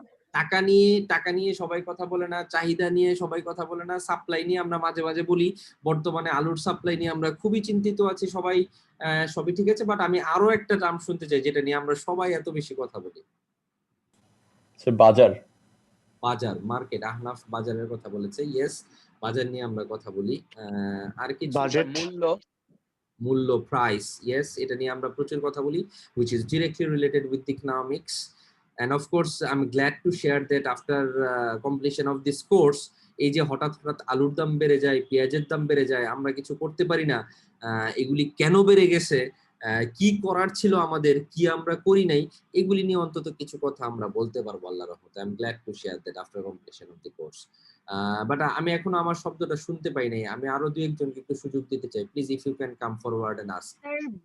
টাকা নিয়ে সবাই কথা বলে না, চাহিদা নিয়ে সবাই কথা বলে না, সাপ্লাই নিয়ে আমরা মাঝে মাঝে বলি। বর্তমানে আলুর সাপ্লাই নিয়ে আমরা খুবই চিন্তিত আছি সবাই, সবই ঠিক আছে, বাট আমি আরো একটা টার্ম শুনতে চাই যেটা নিয়ে আমরা সবাই এত বেশি কথা বলি। বাজার, মার্কেট। আহনাফ বাজারের কথা বলেছে, ইয়েস, বাজার নিয়ে আমরা কথা বলি। আর কিছু? মূল্য, প্রাইস, ইয়েস, এটা নিয়ে আমরা প্রচুর কথা বলি, which is directly related with economics. And of course I'm glad to share that after completion of this course, এই যে হঠাৎ আলুর দাম বেড়ে যায়, পেঁয়াজের দাম বেড়ে যায়, আমরা কিছু করতে পারি না, এগুলি কেন বেড়ে গেছে, কি করার ছিল আমাদের, কি আমরা করি নাই, এগুলি নিয়ে অন্তত কিছু কথা আমরা বলতে পারবো আল্লাহর রহমতে। I am glad to share that after completion of the course. But আমি এখনো আমার শব্দটা শুনতে পাই নাই, আমি আরো দুই একজনকে একটু সুযোগ দিতে চাই, please if you can come forward and ask.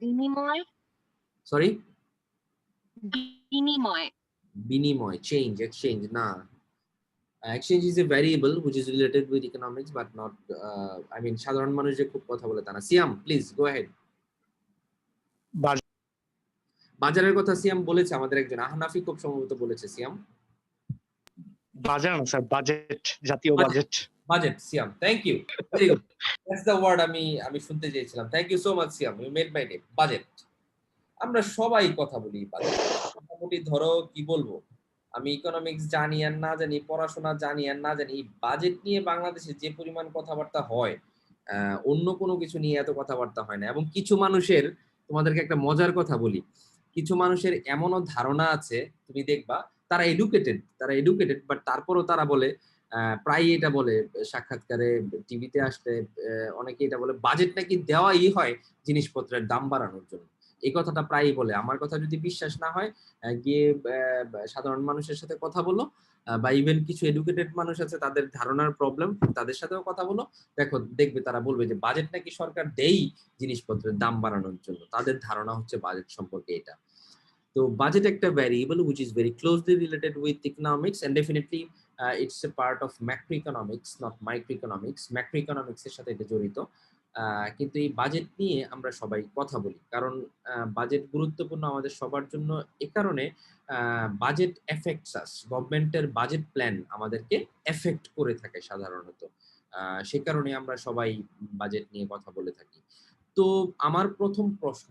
বিনিময়, সরি, বিনিময়, চেঞ্জ, এক্সচেঞ্জ না, exchange is a variable which is related with economics but not I mean সাধারণ মানুষ যে খুব কথা বলে তা না। সিয়াম, প্লিজ গো অ্যাহেড। বাজারের কথা সিয়াম বলেছে, আমাদের একজন আহনাফি খুব সম্ভবত বলেছে। সিয়াম, বাজার না স্যার, বাজেট, জাতীয় budget. Budget, Siam, thank you, very good, that's the word আমি শুনতে চেয়েছিলাম। Thank you so much Siam, you made my day. Budget, আমরা সবাই কথা বলি বাজেট। মোটামুটি ধরো কি বলবো, আমি ইকোনমিক্স জানি আর না জানি, পড়াশোনা জানি আর না জানি, এই বাজেট নিয়ে বাংলাদেশে যে পরিমাণ কথাবার্তা হয়, অন্য কোনো কিছু নিয়ে এত কথাবার্তা হয় না। এবং কিছু মানুষের, তোমাদেরকে একটা মজার কথা বলি, কিছু মানুষের এমনও ধারণা আছে, তুমি দেখবা তারা এডুকেটেড বাট তারপরও তারা বলে, প্রায় এটা বলে সাক্ষাৎকারে, টিভিতে আসলে অনেকে এটা বলে, বাজেট নাকি দেওয়াই হয় জিনিসপত্রের দাম বাড়ানোর জন্য। এই কথাটা প্রায়ই বলে। আমার কথা যদি বিশ্বাস না হয়, গিয়ে সাধারণ মানুষের সাথে কথা বলো, বা ইভেন কিছু এডুকেটেড মানুষ আছে তাদের ধারণার প্রবলেম, তাদের সাথেও কথা বলো, দেখবে তারা বলবে যে বাজেট নাকি সরকার দেই জিনিসপত্রের দাম বাড়ানোর জন্য। তাদের ধারণা হচ্ছে বাজেট সম্পর্কে এটা। তো বাজেট একটা variable which is very closely related with economics, and definitely it's a part of macroeconomics, not microeconomics. Macroeconomics এর সাথে এটা জড়িত। কিন্তু এই বাজেট নিয়ে আমরা সবাই কথা বলি কারণ বাজেট গুরুত্বপূর্ণ আমাদের সবার জন্য। এ কারণে বাজেট এফেক্টস আস, গভর্নমেন্টের বাজেট প্ল্যান আমাদেরকে এফেক্ট করে থাকে সাধারণত। সে কারণে আমরা সবাই বাজেট নিয়ে কথা বলে থাকি। তো আমার প্রথম প্রশ্ন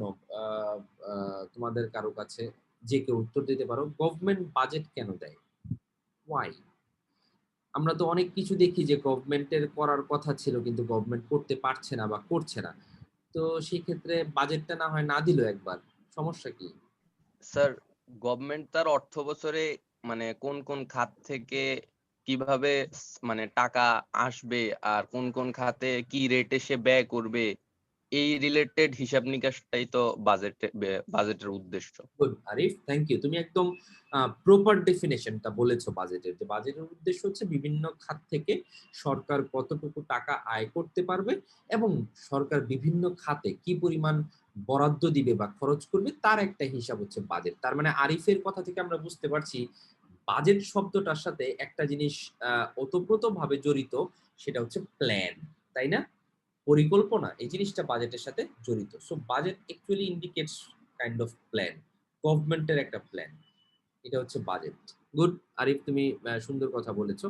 তোমাদের কারো কাছে, যে কেউ উত্তর দিতে পারো, গভর্নমেন্ট বাজেট কেন দেয়? ওয়াই? আমরা তো অনেক কিছু দেখি যে গভর্নমেন্টের করার কথা ছিল কিন্তু গভর্নমেন্ট করতে পারছে না বা করছে না। তো সেই ক্ষেত্রে বাজেটটা না হয় না দিল একবার, সমস্যা কি? স্যার, গভর্নমেন্ট তার অর্থ বছরে মানে কোন কোন খাত থেকে কিভাবে মানে টাকা আসবে আর কোন কোন খাতে কি রেটে সে ব্যয় করবে, এই রিলেটেড হিসাব নিকাশটাই তো বাজেটের উদ্দেশ্য। গুড আরিফ, থ্যাংক ইউ, তুমি একদম প্রপার ডেফিনেশনটা বলেছো বাজেটের। যে বাজেটের উদ্দেশ্য হচ্ছে বিভিন্ন খাত থেকে সরকার কতটুকু টাকা আয় করতে পারবে এবং সরকার বিভিন্ন খাতে কি পরিমাণ বরাদ্দ দিবে বা খরচ করবে তার একটা হিসাব হচ্ছে বাজেট। তার মানে আরিফের কথা থেকে আমরা বুঝতে পারছি বাজেট শব্দটার সাথে একটা জিনিস ওতপ্রোতভাবে জড়িত, সেটা হচ্ছে প্ল্যান, তাই না? পরিকল্পনা, এই জিনিসটা বাজেটের সাথে জড়িত। So budget actually indicates kind of plan, গভর্নমেন্টের একটা প্ল্যান, এটা হচ্ছে বাজেট। গুড আরিফ, তুমি সুন্দর কথা বলেছো।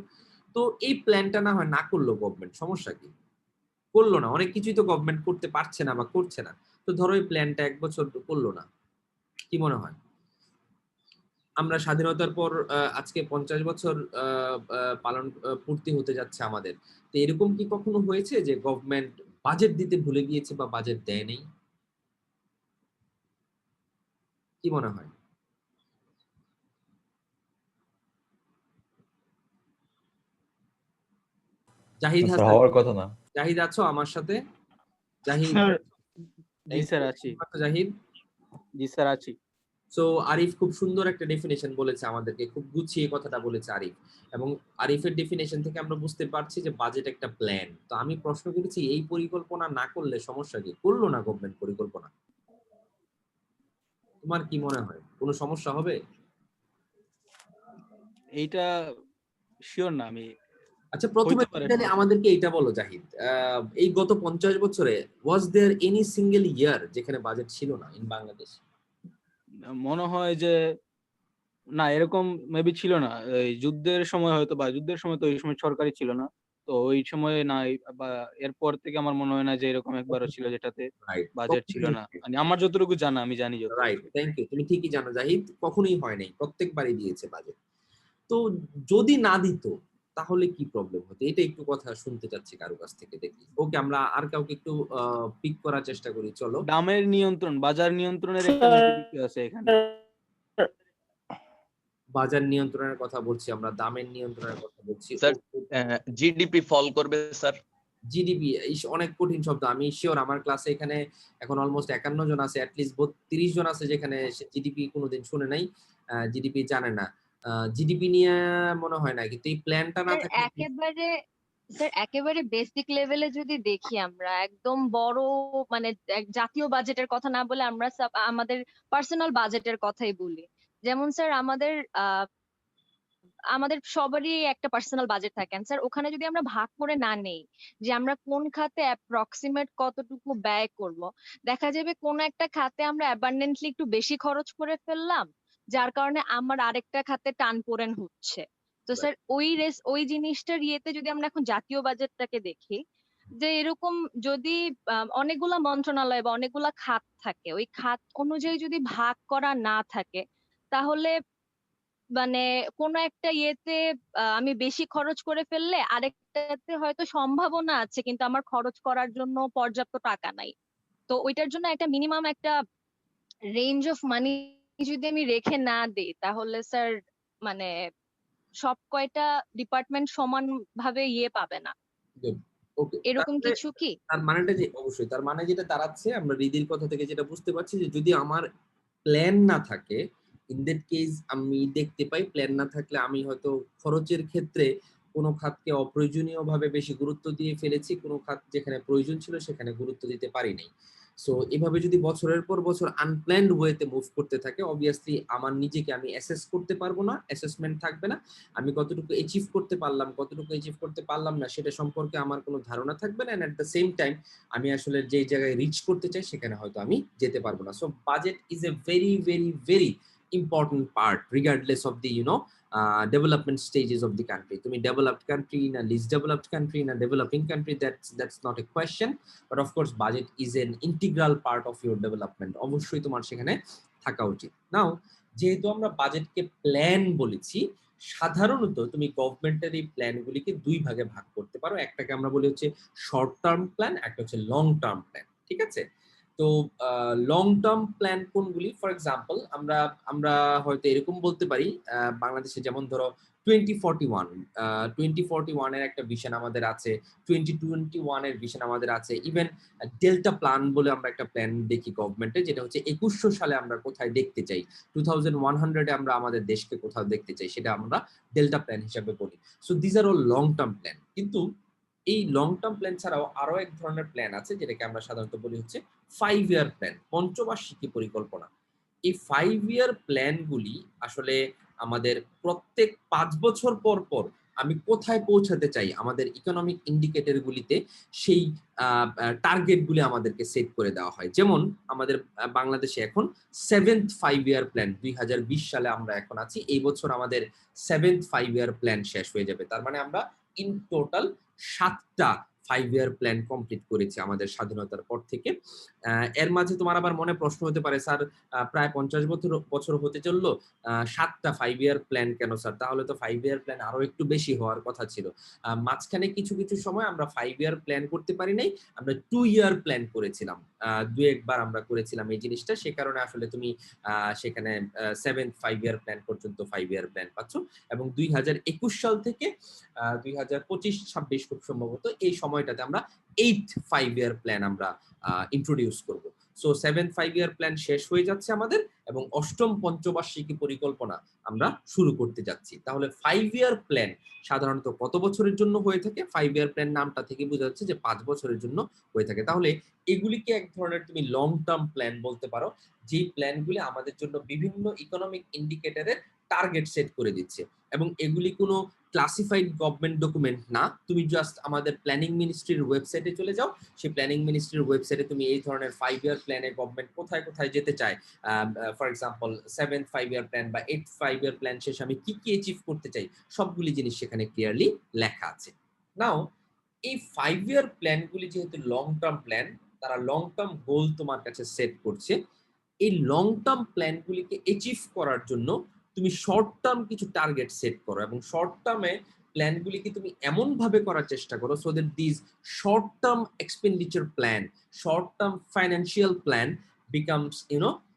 তো এই প্ল্যানটা না হয় না করলো গভর্নমেন্ট, সমস্যা কি? করলো না, অনেক কিছুই তো গভর্নমেন্ট করতে পারছে না বা করছে না। তো ধরো এই প্ল্যানটা 1 বছর করলো না, কি মনে হয়? আমরা স্বাধীনতার পর আজকে 50 বছর পালন পূর্তি হতে যাচ্ছে আমাদের। তো এরকম কি কখনো হয়েছে যে গভর্নমেন্ট বাজেট দিতে ভুলে গিয়েছে বা বাজেট দেয় নাই? কি মনে হয়? জাহিদ স্যার হাসান, হওয়ার কথা না। জাহিদ আছো আমার সাথে? জাহিদ, স্যার, জি এই স্যার আছি। জাহিদ। জি স্যার আছি। সো আরিফ খুব সুন্দর একটা ডেফিনেশন বলেছে আমাদেরকে, খুব গুছিয়ে কথাটা বলেছে আরিফ। এবং আরিফের ডেফিনেশন থেকে আমরা বুঝতে পারছি যে বাজেট একটা প্ল্যান। তো আমি প্রশ্ন করেছি এই পরিকল্পনা না করলে সমস্যা কি? করলো না গভর্নমেন্ট পরিকল্পনা, তোমার কি মনে হয় কোনো সমস্যা হবে? এইটা শিওর না আমি, আচ্ছা, প্রথমে হইতে পারে তাহলে সমস্যা। আমাদেরকে এইটা বলো জাহিদ, এই গত 50 বছরে ওয়াজ দেয়ার এনি সিঙ্গেল ইয়ার যেখানে বাজেট ছিল না ইন বাংলাদেশ? মনে হয় যে না, এরকম মেবি ছিল না। এই যুদ্ধের সময় হয়তো, বা যুদ্ধের সময় তো ওই সময় সরকারি ছিল না, তো ওই সময় নাই, বা এরপর থেকে আমার মনে হয় না যে এরকম একবারও ছিল যেটাতে রাইট, বাজেট ছিল না। মানে আমার যতটুকু জানা, আমি জানি রাইট, যতটুকু। থ্যাংক ইউ, তুমি ঠিকই জানো জাহিদ, কখনোই হয় নাই, প্রত্যেকবারই দিয়েছে বাজেট। তো যদি না দিত তাহলে কি প্রবলেম হতো, এটা একটু কথা শুনতে চাচ্ছি কারো কাছ থেকে, দেখি। ওকে, আমরা আর কাউকে একটু পিক করার চেষ্টা করি, চলো। দামের নিয়ন্ত্রণ, বাজার নিয়ন্ত্রণের একটা নীতি বিষয় আছে এখানে। বাজার নিয়ন্ত্রণের কথা বলছি আমরা, দামের নিয়ন্ত্রণের কথা বলছি। স্যার, জিডিপি ফল করবে স্যার। জিডিপি অনেক কঠিন শব্দ, আমি শিওর আমার ক্লাসে এখানে এখন অলমোস্ট 51 জন আছে, অ্যাটলিস্ট 30 জন আছে যেখানে জিডিপি কোনোদিন শুনে নাই, জিডিপি জানে না। জিডিপি নিয়ে মনে হয় না, কিন্তু এই প্ল্যানটা না স্যার থাকলে একেবারে স্যার একেবারে বেসিক লেভেলে যদি দেখি, আমরা একদম বড় মানে জাতীয় বাজেটের কথা না বলে আমরা আমাদের পার্সোনাল বাজেটের কথাই বলি। যেমন স্যার আমাদের সবারই একটা পার্সোনাল বাজেট থাকে স্যার। ওখানে যদি আমরা ভাগ করে না নেই যে আমরা কোন খাতে অ্যাপ্রক্সিমেট কতটুকু ব্যয় করব, দেখা যাবে কোন একটা খাতে আমরা অ্যাবান্ডেন্টলি একটু বেশি খরচ করে ফেললাম, যার কারণে আমার আরেকটা খাতে টান পোড়েন হচ্ছে। তো স্যার ওই জিনিসটার ইয়েতে যদি আমরা এখন জাতীয় বাজেটটাকে দেখি, যে এরকম যদি অনেকগুলা মন্ত্রণালয় বা অনেকগুলা খাত থাকে, ওই খাত অনুযায়ী যদি ভাগ করা না থাকে, তাহলে মানে কোনো একটা ইয়েতে আমি বেশি খরচ করে ফেললে আরেকটাতে হয়তো সম্ভাবনা আছে, কিন্তু আমার খরচ করার জন্য পর্যাপ্ত টাকা নাই। তো ওইটার জন্য একটা মিনিমাম একটা রেঞ্জ অফ মানি যদি আমি রেখে না দিই, তাহলে স্যার মানে সব কয়টা ডিপার্টমেন্ট সমান ভাবে ইয়ে পাবে না, ওকে, এরকম কিছু কি? তার মানেটা যে অবশ্যই, তার মানে যেটা দাঁড়াচ্ছে, আমরা রিদির কথা থেকে যেটা বুঝতে পারছি, যে যদি আমার প্ল্যান না থাকে, ইন দ্যাট কেস আমি দেখতে পাই প্ল্যান না থাকলে আমি হয়তো খরচের ক্ষেত্রে কোনো খাতকে অপ্রয়োজনীয়ভাবে বেশি গুরুত্ব দিয়ে ফেলেছি, কোনো খাত যেখানে প্রয়োজন ছিল সেখানে গুরুত্ব দিতে পারি নাই। সো এভাবে যদি বছরের পর বছর আনপ্ল্যান্ড ওয়েতে মুভ করতে থাকে, অবভিয়াসলি আমার নিজেকে আমি অ্যাসেস করতে পারবো না, অ্যাসেসমেন্ট থাকবে না, আমি কতটুকু অ্যাচিভ করতে পারলাম, কতটুকু অ্যাচিভ করতে পারলাম না সেটা সম্পর্কে আমার কোনো ধারণা থাকবে না, and at the same time আমি আসলে যে জায়গায় রিচ করতে চাই সেখানে হয়তো আমি যেতে পারবো না। So budget is a very very very important part regardless of the development stages of the country. তুমি developed country, in a least developed country, in a developing country, that's not a question, but of course budget is an integral part of your development. অবশ্যই তোমার সেখানে থাকা উচিত। নাও যেহেতু আমরা বাজেটকে plan বলেছি, সাধারণত তুমি গভর্নমেন্টের এই প্ল্যানগুলিকে দুই ভাগে ভাগ করতে পারো, একটাকে আমরা বলি হচ্ছে শর্ট টার্ম প্ল্যান, একটা হচ্ছে লং টার্ম প্ল্যান, ঠিক আছে? তো লং টার্ম প্ল্যান কোনগুলি? ফর এক্সাম্পল আমরা আমরা হয়তো এরকম বলতে পারি, বাংলাদেশে যেমন ধরো 2041 এর একটা ভিশন আমাদের আছে, 2021 এর ভিশন আমাদের আছে, ইভেন ডেল্টা প্ল্যান বলে আমরা একটা প্ল্যান দেখি গভর্নমেন্টে, যেটা হচ্ছে 2100 সালে আমরা কোথায় দেখতে চাই, 2100 আমরা আমাদের দেশকে কোথাও দেখতে চাই, সেটা আমরা ডেল্টা প্ল্যান হিসাবে বলি। So these are all long term plan. কিন্তু এই লং টার্ম প্ল্যান ছাড়াও আরো এক ধরনের প্ল্যান আছে, যেটাকে আমরা সাধারণত বলি হচ্ছে 5 ইয়ার প্ল্যান, পঞ্চবার্ষিকী পরিকল্পনা। এই 5 ইয়ার প্ল্যানগুলি আসলে আমাদের প্রত্যেক 5 বছর পর পর আমি কোথায় পৌঁছাতে চাই আমাদের ইকোনমিক ইন্ডিকেটর গুলিতে, সেই টার্গেটগুলি আমাদেরকে সেট করে দেওয়া হয়। যেমন আমাদের বাংলাদেশে এখন 7th 5 ইয়ার প্ল্যান, 2020 সালে আমরা এখন আছি, এই বছর আমাদের 7th 5 ইয়ার প্ল্যান শেষ হয়ে যাবে। তার মানে আমরা ইন টোটাল 7টা 5 ইয়ার প্ল্যান কমপ্লিট করেছি আমাদের স্বাধীনতার পর থেকে। এর মাঝে তোমার আবার মনে প্রশ্ন হতে পারে, স্যার প্রায় 50 বছর হতে চললো, 7টা 5 ইয়ার প্ল্যান কেন স্যার? তাহলে তো 5 ইয়ার প্ল্যান আরো একটু বেশি হওয়ার কথা ছিল। মাঝখানে কিছু কিছু সময় আমরা 5 ইয়ার প্ল্যান করতে পারি নাই, আমরা 2 ইয়ার প্ল্যান করেছিলাম, দু একবার আমরা করেছিলাম এই জিনিসটা, সে কারণে আসলে তুমি সেখানে 7th 5 ইয়ার প্ল্যান পর্যন্ত 5 ইয়ার প্ল্যান পাচ্ছ। এবং 2021 সাল থেকে 2025-26 খুব সম্ভবত এই সময়টাতে আমরা 8th 5 ইয়ার প্ল্যান আমরা ইন্ট্রোডিউস করব। সো 7th 5 ইয়ার প্ল্যান শেষ হয়ে যাচ্ছে আমাদের, এবং 8ম পঞ্চবার্ষিকী পরিকল্পনা আমরা শুরু করতে যাচ্ছি। তাহলে 5 ইয়ার প্ল্যান সাধারণত কত বছরের জন্য হয়ে থাকে? 5 ইয়ার প্ল্যান নামটা থেকে বোঝা যাচ্ছে যে 5 বছরের জন্য হয়ে থাকে। তাহলে এগুলিকে এক ধরনের তুমি লং টার্ম প্ল্যান বলতে পারো, যেই প্ল্যানগুলি আমাদের জন্য বিভিন্ন ইকোনমিক ইন্ডিকেটরের টার্গেট সেট করে দিচ্ছে, এবং এগুলি কোনো ক্লাসিফাইড গভর্নমেন্ট ডকুমেন্ট না। তুমি জাস্ট আমাদের প্ল্যানিং মিনিস্ট্রির ওয়েবসাইটে চলে যাও, সেই প্ল্যানিং মিনিস্ট্রির ওয়েবসাইটে তুমি এই ধরনের 5 ইয়ার প্ল্যানে গভর্নমেন্ট কোথায় কোথায় যেতে চায়, for example 7th 5 year plan বা 8th 5 ইয়ার প্ল্যান শেষে আমি কি কি অ্যাচিভ করতে চাই, সবগুলি জিনিস সেখানে ক্লিয়ারলি লেখা আছে। নাও এই 5 ইয়ার প্ল্যানগুলি যেহেতু লং টার্ম প্ল্যান, তারা লং টার্ম গোল তোমার কাছে সেট করছে। এই লং টার্ম প্ল্যানগুলিকে অ্যাচিভ করার জন্য তুমি শর্ট টার্ম কিছু টার্গেট সেট করো, এবং শর্ট টার্মে প্ল্যানগুলিকে তুমি এমন ভাবে করার চেষ্টা করো so that this short term expenditure plan, short term financial plan becomes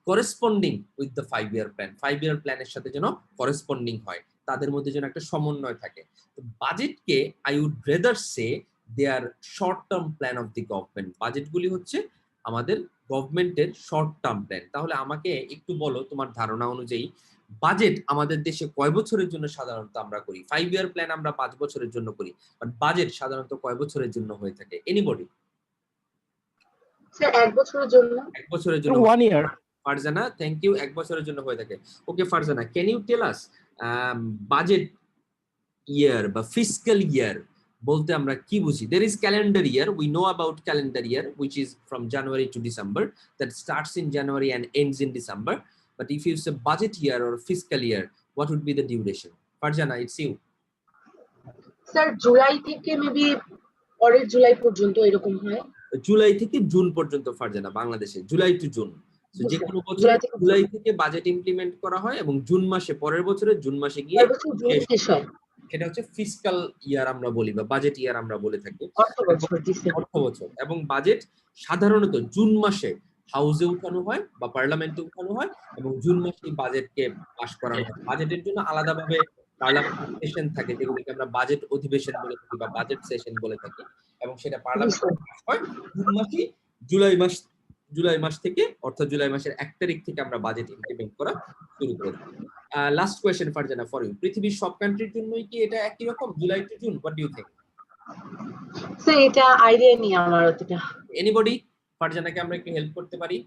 corresponding with the 5 year plan. 5 ইয়ার প্ল্যানের সাথে যেন করেসপন্ডিং হয়, তাদের মধ্যে যেন একটা সমন্বয় থাকে। তো বাজেটকে I would rather say they are short term plan of the government. বাজেটগুলি হচ্ছে আমাদের গভর্নমেন্টের শর্ট টার্ম প্ল্যান। তাহলে আমাকে একটু বলো তোমার ধারণা অনুযায়ী বাজেট আমাদের দেশে কয় বছরের জন্য সাধারণত আমরা করি? 5 ইয়ার প্ল্যান আমরা 5 বছরের জন্য করি, বাট বাজেট সাধারণত কয় বছরের জন্য হয়ে থাকে? এনিবডি? স্যার 1 বছরের জন্য। 1 বছরের জন্য। 1 ইয়ার। Farzana, thank you. 1 বছরের জন্য হয়ে থাকে। Okay Farzana, can you tell us budget year বা ফিসক্যাল ইয়ার বলতে আমরা কি বুঝি? There is calendar year. We know about calendar year, which is from January to December, that starts in January and ends in December. But if you say budget year or fiscal year, what would be the duration? Farjana, it's you. Sir July থেকে maybe পরের জুলাই পর্যন্ত এরকম হয়। জুলাই থেকে June পর্যন্ত ফারজানা, বাংলাদেশে July to June. তো যে কোনো বছর জুলাই থেকে জুলাই থেকে বাজেট ইমপ্লিমেন্ট করা হয় এবং জুন মাসে, পরের বছরের জুন মাসে গিয়ে পরের বছর জুন শেষ শেষ হয়। সেটা হচ্ছে ফিসকাল ইয়ার আমরা বলি, বা বাজেট ইয়ার আমরা বলে থাকি, অর্থ বছর, জি স্যার। অর্থ বছর। এবং বাজেট সাধারণত জুন মাসে হাউসে উঠানো হয় বা পার্লামেন্টে উঠানো হয় এবং জুন মাসে বাজেটকে পাস করানো হয়। বাজেটের জন্য আলাদাভাবে পার্লামেন্ট সেশন থাকে, যেগুলোকে আমরা বাজেট অধিবেশন বলে থাকি বা বাজেট সেশন বলে থাকি, এবং সেটা পার্লামেন্টে পাস হয় জুন মাসে। জুলাই মাস থেকে, অর্থাৎ জুলাই মাসের 1 তারিখ থেকে আমরা বাজেট ইমপ্লিমেন্ট করা শুরু করে দিই। Last question Farzana for you, পৃথিবীর সব কান্ট্রির জন্যই কি এটা একই রকম July to June? What do you think? Sir এটা আইডিয়া নেই আমার অতটা। এনিবডি? ফারজানাকে আমরা একটু হেল্প করতে পারি?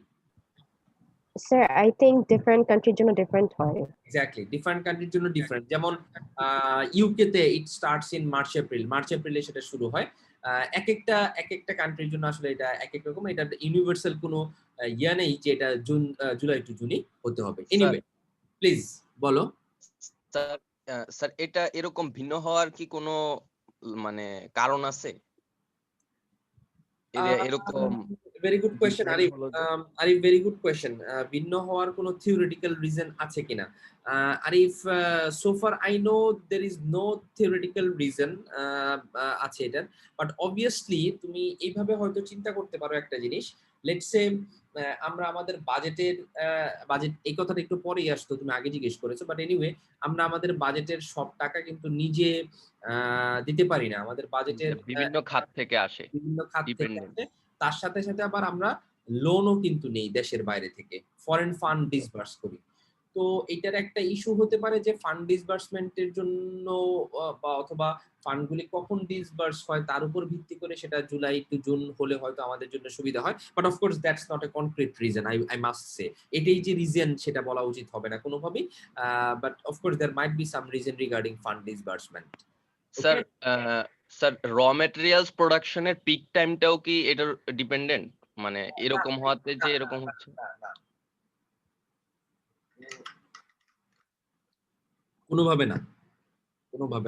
Sir, I think different countries জন্য different হয়। এক্স্যাক্টলি, ডিফারেন্ট কান্ট্রির জন্য ডিফারেন্ট। যেমন ইউকে তে ইট স্টার্টস ইন মার্চ এপ্রিলে সেটা শুরু হয়। এক একটা কান্ট্রির জন্য আসলে এটা এক এক রকম। এটা ইউনিভার্সাল কোনো ইয়া নেই যে এটা জুলাই টু জুনই হতে হবে। এনিওয়ে প্লিজ বলো। স্যার এটা এরকম ভিন্ন হওয়ার কি কোনো মানে কারণ আছে? এরকম very good question Arif. Arif, very good question. ভিন্ন হওয়ার কোনো থিওরিটিক্যাল রিজন আছে কিনা? Arif, so far I know there is no theoretical reason আছে এটার, বাট অবভিয়াসলি তুমি এইভাবে হয়তো চিন্তা করতে পারো একটা জিনিস। লেটস সে আমরা আমাদের বাজেট এই কথাটা একটু পরেই আসতো, তুমি আগে জিজ্ঞেস করেছো, বাট এনিওয়ে আমরা আমাদের বাজেটের সব টাকা কিন্তু নিজে দিতে পারি না। আমাদের বাজেটের বিভিন্ন খাত থেকে আসে, বিভিন্ন খাত থেকে আসে। তার সাথে সাথে আবার আমরা লোনও কিন্তু নেই দেশের বাইরে থেকে, ফরেন ফান্ড ডিসবার্স করি। তো এটার একটা ইস্যু হতে পারে যে ফান্ড ডিসবার্সমেন্টের জন্য বা অথবা ফান্ডগুলি কখন ডিসবার্স হয় তার উপর ভিত্তি করে সেটা জুলাই টু জুন হলে হয়তো আমাদের জন্য সুবিধা হয়। But of course that's not a concrete reason, I must say. এটাই যে রিজন সেটা বলা উচিত হবে না কোনোভাবেই। But of course there might be some reason regarding fund disbursement. Sir raw materials প্রোডাকশনের পিক টাইমটাও কি এটার ডিপেন্ডেন্ট? মানে এরকম হওয়াতে যে এরকম হচ্ছে? কোনোভাবে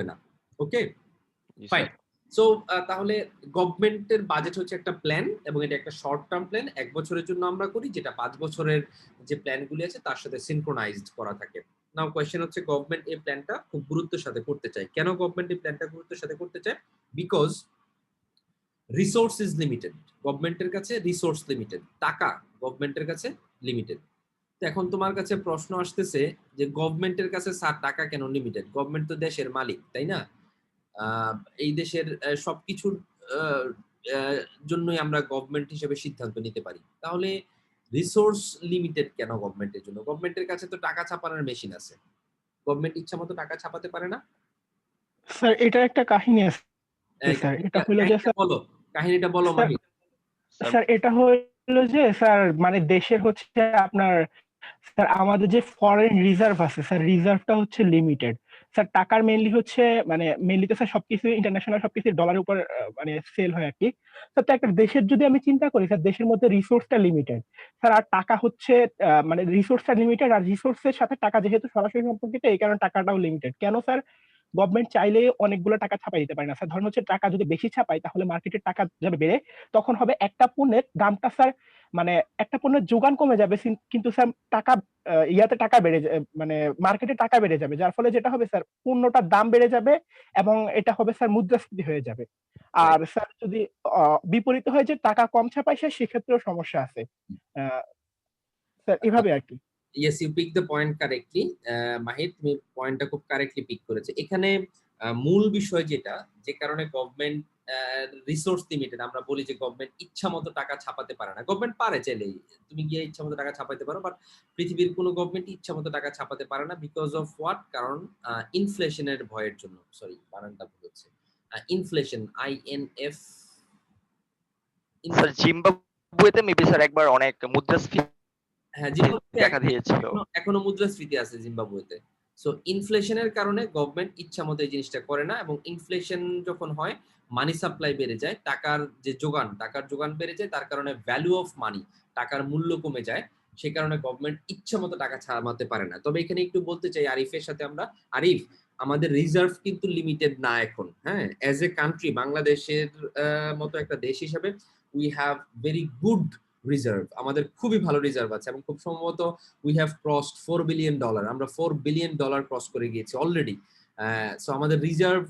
না। Okay fine. সো তাহলে গভর্নমেন্টের বাজেট হচ্ছে একটা প্ল্যান, এবং এটা একটা শর্ট টার্ম প্ল্যান, 1 বছরের জন্য আমরা করি, যেটা 5 বছরের যে প্ল্যানগুলি আছে তার সাথে সিনক্রোনাইজড করা থাকে। নাও কোয়েশ্চেন হচ্ছে, গভর্নমেন্ট এই প্ল্যানটা খুব গুরুত্বের সাথে করতে চায়। কেন গভর্নমেন্ট এই প্ল্যানটা গুরুত্বের সাথে করতে চায়? Because resource is limited. গভর্নমেন্টের কাছে রিসোর্স লিমিটেড, টাকা গভর্নমেন্টের কাছে লিমিটেড। তো এখন তোমার কাছে প্রশ্ন আসতেছে যে গভর্নমেন্টের কাছে স্যার টাকা কেন লিমিটেড? গভর্নমেন্ট তো দেশের মালিক, তাই না? এই দেশের সবকিছুর জন্যই আমরা গভর্নমেন্ট হিসেবে সিদ্ধান্ত নিতে পারি। তাহলে রিসোর্স লিমিটেড কেন গভর্নমেন্টের জন্য? গভর্নমেন্টের কাছে তো টাকা ছাপানোর মেশিন আছে, গভর্নমেন্ট ইচ্ছা মতো টাকা ছাপাতে পারে না? স্যার এটা একটা কাহিনী আছে স্যার। এটা হলো যে স্যার, বলো কাহিনীটা বলো মাহির। স্যার এটা হলো যে স্যার মানে দেশের হচ্ছে আপনার স্যার আমাদের যে ফরেন রিজার্ভ আছে স্যার, রিজার্ভটা হচ্ছে লিমিটেড স্যার। টাকার মেইনলি হচ্ছে মানে মেইনলি তো স্যার সবকিছু ইন্টারন্যাশনাল সবকিছু ডলারের উপর মানে সেল হয় আর কি স্যার। তো একটা দেশের যদি আমি চিন্তা করি স্যার, দেশের মধ্যে রিসোর্সটা লিমিটেড স্যার, আর টাকা হচ্ছে মানে রিসোর্সটা লিমিটেড, আর রিসোর্সের সাথে টাকা যেহেতু সরাসরি সম্পর্কিত, এই কারণে টাকাটাও লিমিটেড। কেন স্যার? গভর্নমেন্ট চাইলে অনেকগুলো টাকা ছাপাই দিতে পারে না স্যার। ধরুন হচ্ছে টাকা যদি বেশি ছাপাই তাহলে মার্কেটের টাকা যাবে বেড়ে, তখন হবে একটা পণ্যের দামটা স্যার মানে একটা পণ্যের যোগান কমে যাবে, কিন্তু স্যার টাকা ইয়াতে টাকা বেড়ে মানে মার্কেটে টাকা বেড়ে যাবে, যার ফলে যেটা হবে স্যার পণ্যটার দাম বেড়ে যাবে এবং এটা হবে স্যার মুদ্রাস্ফীতি হয়ে যাবে। আর স্যার যদি বিপরীত হয় যে টাকা কম ছাপায় স্যার, সেক্ষেত্রেও সমস্যা আছে স্যার, এভাবে আর কি। Yes, you pick the point correctly Mahir, তুমি পয়েন্টটা খুব কারেক্টলি পিক করেছে। এখানে মূল বিষয় যেটা, যে কারণে গভর্নমেন্ট রিসোর্স লিমিটেড, আমরা বলি যে গভর্নমেন্ট ইচ্ছা মতো টাকা ছাপাতে পারে না। গভর্নমেন্ট পারে চাইলেই, তুমি গিয়ে ইচ্ছা মতো টাকা ছাপাতে পারো, বাট পৃথিবীর কোনো গভর্নমেন্ট ইচ্ছা মতো টাকা ছাপাতে পারে না। Because of what? কারণ ইনফ্লেশনের ভয়ের জন্য। সরি, বানানটা ভুল হচ্ছে। Inflation, INF। স্যার জিম্বাবুয়েতে মেবি স্যার একবার অনেক মুদ্রাস্ফীতি দেখা দিয়েছিল, এখনো মুদ্রাস্ফীতি আছে জিম্বাবুয়েতে। সো ইনফ্লেশনের কারণে গভর্নমেন্ট ইচ্ছা মতো এই জিনিসটা করে না, এবং ইনফ্লেশন যখন হয় মানি সাপ্লাই বেড়ে যায়, টাকার যোগান বেড়ে যায়, তার কারণে ভ্যালু অফ মানি, টাকার মূল্য কমে যায়। সে কারণে গভর্নমেন্ট ইচ্ছা মতো টাকা ছাপাতে পারে না। তবে এখানে একটু বলতে চাই আরিফের সাথে আমরা, আরিফ আমাদের রিজার্ভ কিন্তু লিমিটেড না এখন, হ্যাঁ। অ্যাজ এ কান্ট্রি, বাংলাদেশের মতো একটা দেশ হিসাবে we have very good reserve, আমাদের খুবই ভালো রিজার্ভ আছে, এবং খুব সম্ভবত উই হ্যাভ ক্রসড $4 বিলিয়ন, আমরা $4 বিলিয়ন ক্রস করে গিয়েছি অলরেডি। সো আমাদের রিজার্ভ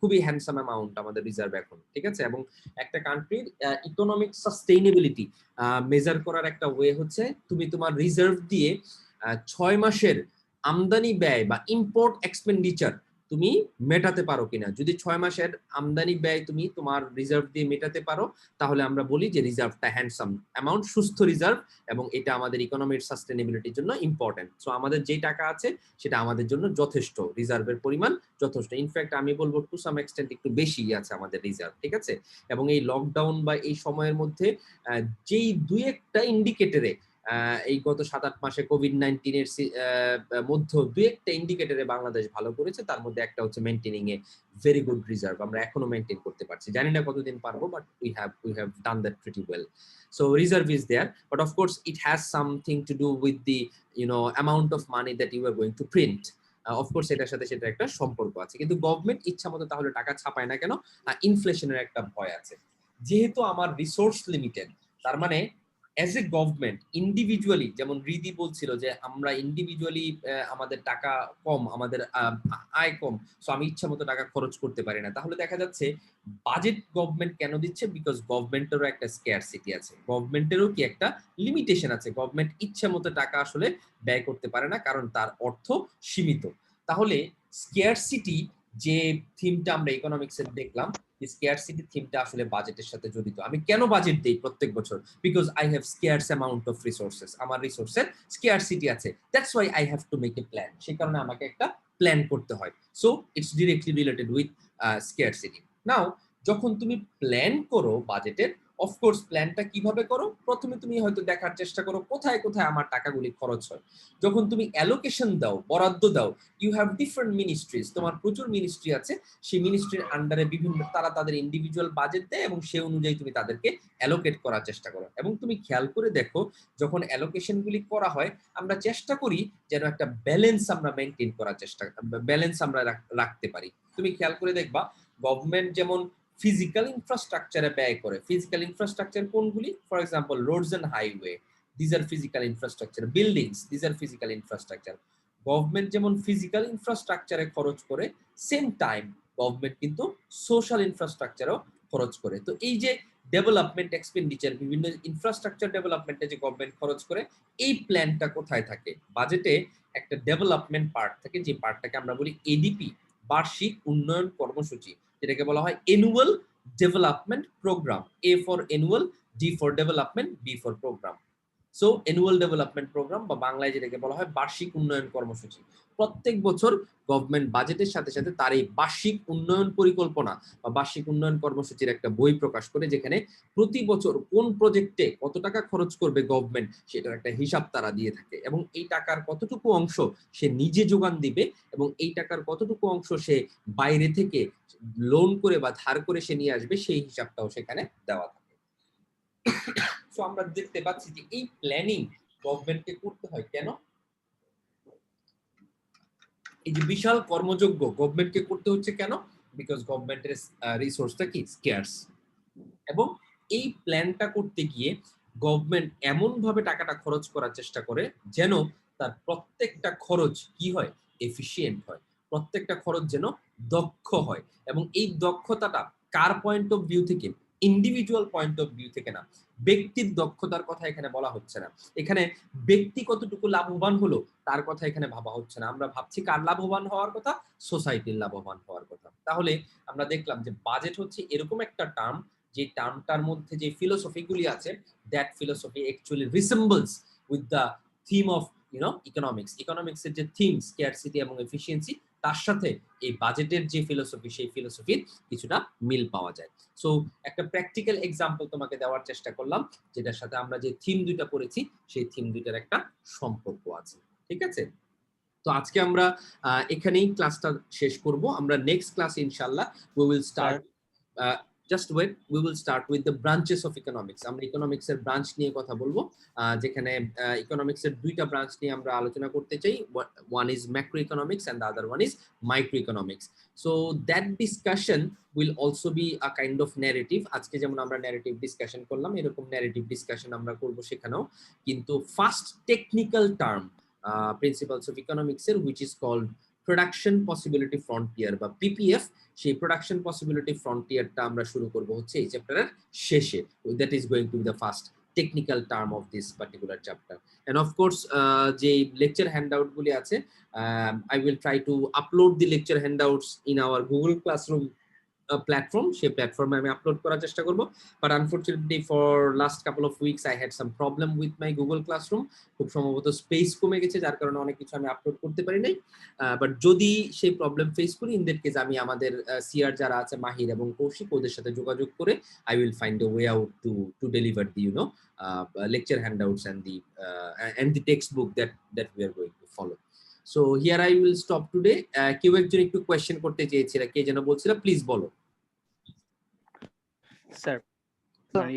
খুবই হ্যান্ডসাম অ্যামাউন্ট আমাদের রিজার্ভ এখন, ঠিক আছে। এবং একটা কান্ট্রির ইকোনমিক সাস্টেইনেবিলিটি মেজার করার একটা ওয়ে হচ্ছে তুমি তোমার রিজার্ভ দিয়ে 6 মাসের আমদানি ব্যয় বা ইম্পোর্ট এক্সপেন্ডিচার তুমি মেটাতে পারো কিনা। যদি 6 মাসের আমদানি ব্যয় তুমি তোমার রিজার্ভ দিয়ে মেটাতে পারো, তাহলে আমরা বলি যে রিজার্ভটা হ্যান্ডসাম অ্যামাউন্ট, সুস্থ রিজার্ভ, এবং এটা আমাদের ইকোনমির সাস্টেনেবিলিটির জন্য ইম্পর্টেন্ট। সো আমাদের যে টাকা আছে সেটা আমাদের জন্য যথেষ্ট, রিজার্ভের পরিমাণ যথেষ্ট। ইনফ্যাক্ট আমি বলবো টু সাম এক্সটেন্ট একটু বেশি আছে আমাদের রিজার্ভ, ঠিক আছে। এবং এই লকডাউন বা এই সময়ের মধ্যে যেই দুই একটা ইন্ডিকেটরে এই গত 7-8 মাসে কোভিড-19 এর মধ্যে দুই একটা ইন্ডিকেটরে বাংলাদেশ ভালো করেছে, তার মধ্যে একটা হচ্ছে maintaining a very good reserve. আমরা এখনো মেইনটেইন করতে পারছি, জানি না কতদিন পারবো, but we have done that pretty well. So reserve is there, but of course it has something to do with the amount of money that you are going to print. Of course এটার সাথে সেটা একটা সম্পর্ক আছে, কিন্তু government ইচ্ছা মতো তাহলে টাকা ছাপায় না কেন? ইনফ্লেশনের একটা ভয় আছে। যেহেতু আমার রিসোর্স লিমিটেড, তার মানে অ্যাজ এ গভর্নমেন্ট ইন্ডিভিজুয়ালি, যেমন রিদি বলছিল যে আমরা ইন্ডিভিজুয়ালি আমাদের টাকা কম, আমাদের আয় কম, সো আমি ইচ্ছা মতো টাকা খরচ করতে পারি না। তাহলে দেখা যাচ্ছে বাজেট গভর্নমেন্ট কেন দিচ্ছে? বিকজ গভর্নমেন্টেরও একটা স্ক্যারসিটি আছে, গভর্নমেন্টেরও কি একটা লিমিটেশন আছে। গভর্নমেন্ট ইচ্ছা মতো টাকা আসলে ব্যয় করতে পারে না, কারণ তার অর্থ সীমিত। তাহলে স্ক্যারসিটি যে থিমটা আমরা ইকোনমিক্সে দেখলাম, স্ক্যারসিটি থিমটা আসলে বাজেটের সাথে জড়িত। আমি কেন বাজেট দেই প্রত্যেক বছর? Because I have scarce amount of resources, আমার রিসোর্সের স্ক্যারসিটি আছে, that's why I have to make a plan. সেই কারণে আমাকে একটা প্ল্যান করতে হয়। So it's directly related with scarcity. Now যখন তুমি প্ল্যান করো বাজেটের, অফকোর্স প্ল্যানটা কিভাবে করো? প্রথমে তুমি হয়তো দেখার চেষ্টা করো কোথায় কোথায় আমার টাকাগুলি খরচ হয়। যখন তুমি অ্যালোকেশন দাও, বরাদ্দ দাও, ইউ হ্যাভ ডিফারেন্ট মিনিস্ট্রিজ, তোমার প্রচুর মিনিস্ট্রি আছে, সেই মিনিস্ট্রির আন্ডারে বিভিন্ন তারা তাদের ইন্ডিভিজুয়াল বাজেট দেয়, এবং সেই অনুযায়ী তুমি তাদেরকে অ্যালোকেট করার চেষ্টা করো। এবং তুমি খেয়াল করে দেখো যখন অ্যালোকেশনগুলি করা হয়, আমরা চেষ্টা করি যেন একটা ব্যালেন্স আমরা মেনটেন করার ব্যালেন্স আমরা রাখতে পারি। তুমি খেয়াল করে দেখবা গভর্নমেন্ট যেমন ফিজিক্যাল ইনফ্রাস্ট্রাকচারে ব্যয় করে। ফিজিক্যাল ইনফ্রাস্ট্রাকচার কোনগুলি? For example roads and highway, this are physical infrastructure. Buildings, this are physical infrastructure. Government যেমন ফিজিক্যাল ইনফ্রাস্ট্রাকচারে খরচ করে, সেম টাইম গভর্নমেন্ট কিন্তু সোশ্যাল ইনফ্রাস্ট্রাকচারও খরচ করে। তো এই যে ডেভেলপমেন্ট এক্সপেন্ডিচার, বিভিন্ন ইনফ্রাস্ট্রাকচার ডেভেলপমেন্টে যে গভর্নমেন্ট খরচ করে, এই প্ল্যানটা কোথায় থাকে? বাজেটে একটা ডেভেলপমেন্ট পার্ট থাকে, যে পার্টটাকে আমরা বলি এডিপি, বার্ষিক উন্নয়ন কর্মসূচি, যেটাকে বলা হয় annual development programme. A for annual, D for development, B for programme. So annual development programme বা বাংলায় যেটাকে বলা হয় বার্ষিক উন্নয়ন কর্মসূচি। প্রত্যেক বছর গভর্নমেন্ট বাজেটের সাথে সাথে তার এই বার্ষিক উন্নয়ন পরিকল্পনা বা বার্ষিক উন্নয়ন কর্মসূচির একটা বই প্রকাশ করে, যেখানে প্রতি বছর কোন প্রজেক্টে কত টাকা খরচ করবে গভর্নমেন্ট সেটার একটা হিসাব তারা দিয়ে থাকে, এবং এই টাকার কতটুকু অংশ সে নিজে যোগান দিবে, এবং এই টাকার কতটুকু অংশ সে বাইরে থেকে লোন করে বা ধার করে সে নিয়ে আসবে, সেই হিসাবটাও সেখানে দেওয়া থাকে। সো আমরা দেখতে পাচ্ছি যে এই প্ল্যানিং গভর্নমেন্টকে করতে হয় কেন? এই যে বিশাল কর্মযজ্ঞ গভর্নমেন্টকে করতে হচ্ছে কেন? বিকজ গভর্নমেন্টের রিসোর্সটা কি? স্ক্যার্স। এবং এই প্ল্যানটা করতে গিয়ে গভর্নমেন্ট এমন ভাবে টাকাটা খরচ করার চেষ্টা করে যেন তার প্রত্যেকটা খরচ কি হয়? এফিশিয়েন্ট হয়, প্রত্যেকটা খরচ যেন দক্ষ হয়। এবং এই দক্ষতাটা কার পয়েন্ট অফ ভিউ থেকে? ইন্ডিভিজুয়াল পয়েন্ট অফ ভিউ থেকে না, ব্যক্তির দক্ষতার কথা এখানে বলা হচ্ছে না। এখানে ব্যক্তি কতটুকু লাভবান হলো তার কথা এখানে ভাবা হচ্ছে না। আমরা ভাবছি কার লাভবান হওয়ার কথা? সোসাইটির লাভবান হওয়ার কথা। তাহলে আমরা দেখলাম যে বাজেট হচ্ছে এরকম একটা টার্ম, যে টার্মটার মধ্যে যে ফিলোসফি গুলি আছে, that philosophy actually resembles with the theme of economics. ইকোনমিক্সের যে থিম স্ক্যারসিটি এবং এফিসিয়েন্সি, তার সাথে এই বাজেটের যে ফিলোসফি, সেই ফিলোসফির কিছুটা মিল পাওয়া যায়। সো একটা প্র্যাকটিক্যাল এক্সাম্পল তোমাকে দেওয়ার চেষ্টা করলাম, যেটার সাথে আমরা যে থিম দুইটা পড়েছি সেই থিম দুইটার একটা সম্পর্ক আছে, ঠিক আছে। তো আজকে আমরা এখানেই ক্লাসটা শেষ করব। আমরা নেক্সট ক্লাস ইনশাআল্লাহ we will start just wait, we will start with the branches of economics. আমরা ইকোনমিক্স এর ব্রাঞ্চ নিয়ে কথা বলবো, যেখানে ইকোনমিক্স এর দুইটা ব্রাঞ্চ নিয়ে আমরা আলোচনা করতে চাই। One is macro economics and the other one is micro economics. So that discussion will also be a kind of narrative. আজকে যেমন আমরা ন্যারেটিভ ডিসকাশন করলাম, এরকম ন্যারেটিভ ডিসকাশন আমরা করবো সেখানেও। কিন্তু first technical term principles of economics এর, which is called production possibility frontier বা পিপিএফ, সেই প্রোডাকশন পসিবিলিটি ফ্রন্টিয়ারটা আমরা শুরু করব হচ্ছে এই চ্যাপ্টারের শেষে। That is going to be the first technical term of this particular chapter. And of course যে লেকচার হ্যান্ডআউট গুলি আছে, I will try to upload the lecture handouts in our Google Classroom platform. সেই প্ল্যাটফর্মে আমি upload করার চেষ্টা করব। But unfortunately for last couple of weeks I had some problem with my Google classroom. খুব সম্ভবত স্পেস কমে গেছে, যার কারণে অনেক কিছু আমি আপলোড করতে পারি নাই। বাট যদি সেই প্রবলেম ফেস করি, ইন দ্যাট কেস আমি আমাদের সিআর যারা আছে মাহির এবং কৌশিক, ওদের সাথে যোগাযোগ করে I will find a way out to deliver the lecture handouts and the textbook that we are going to follow. So here I will stop today. কেউ একজন একটু কোয়েশ্চেন করতে চেয়েছিল, কে যেন বলছিল, প্লিজ বলো। স্যার মানে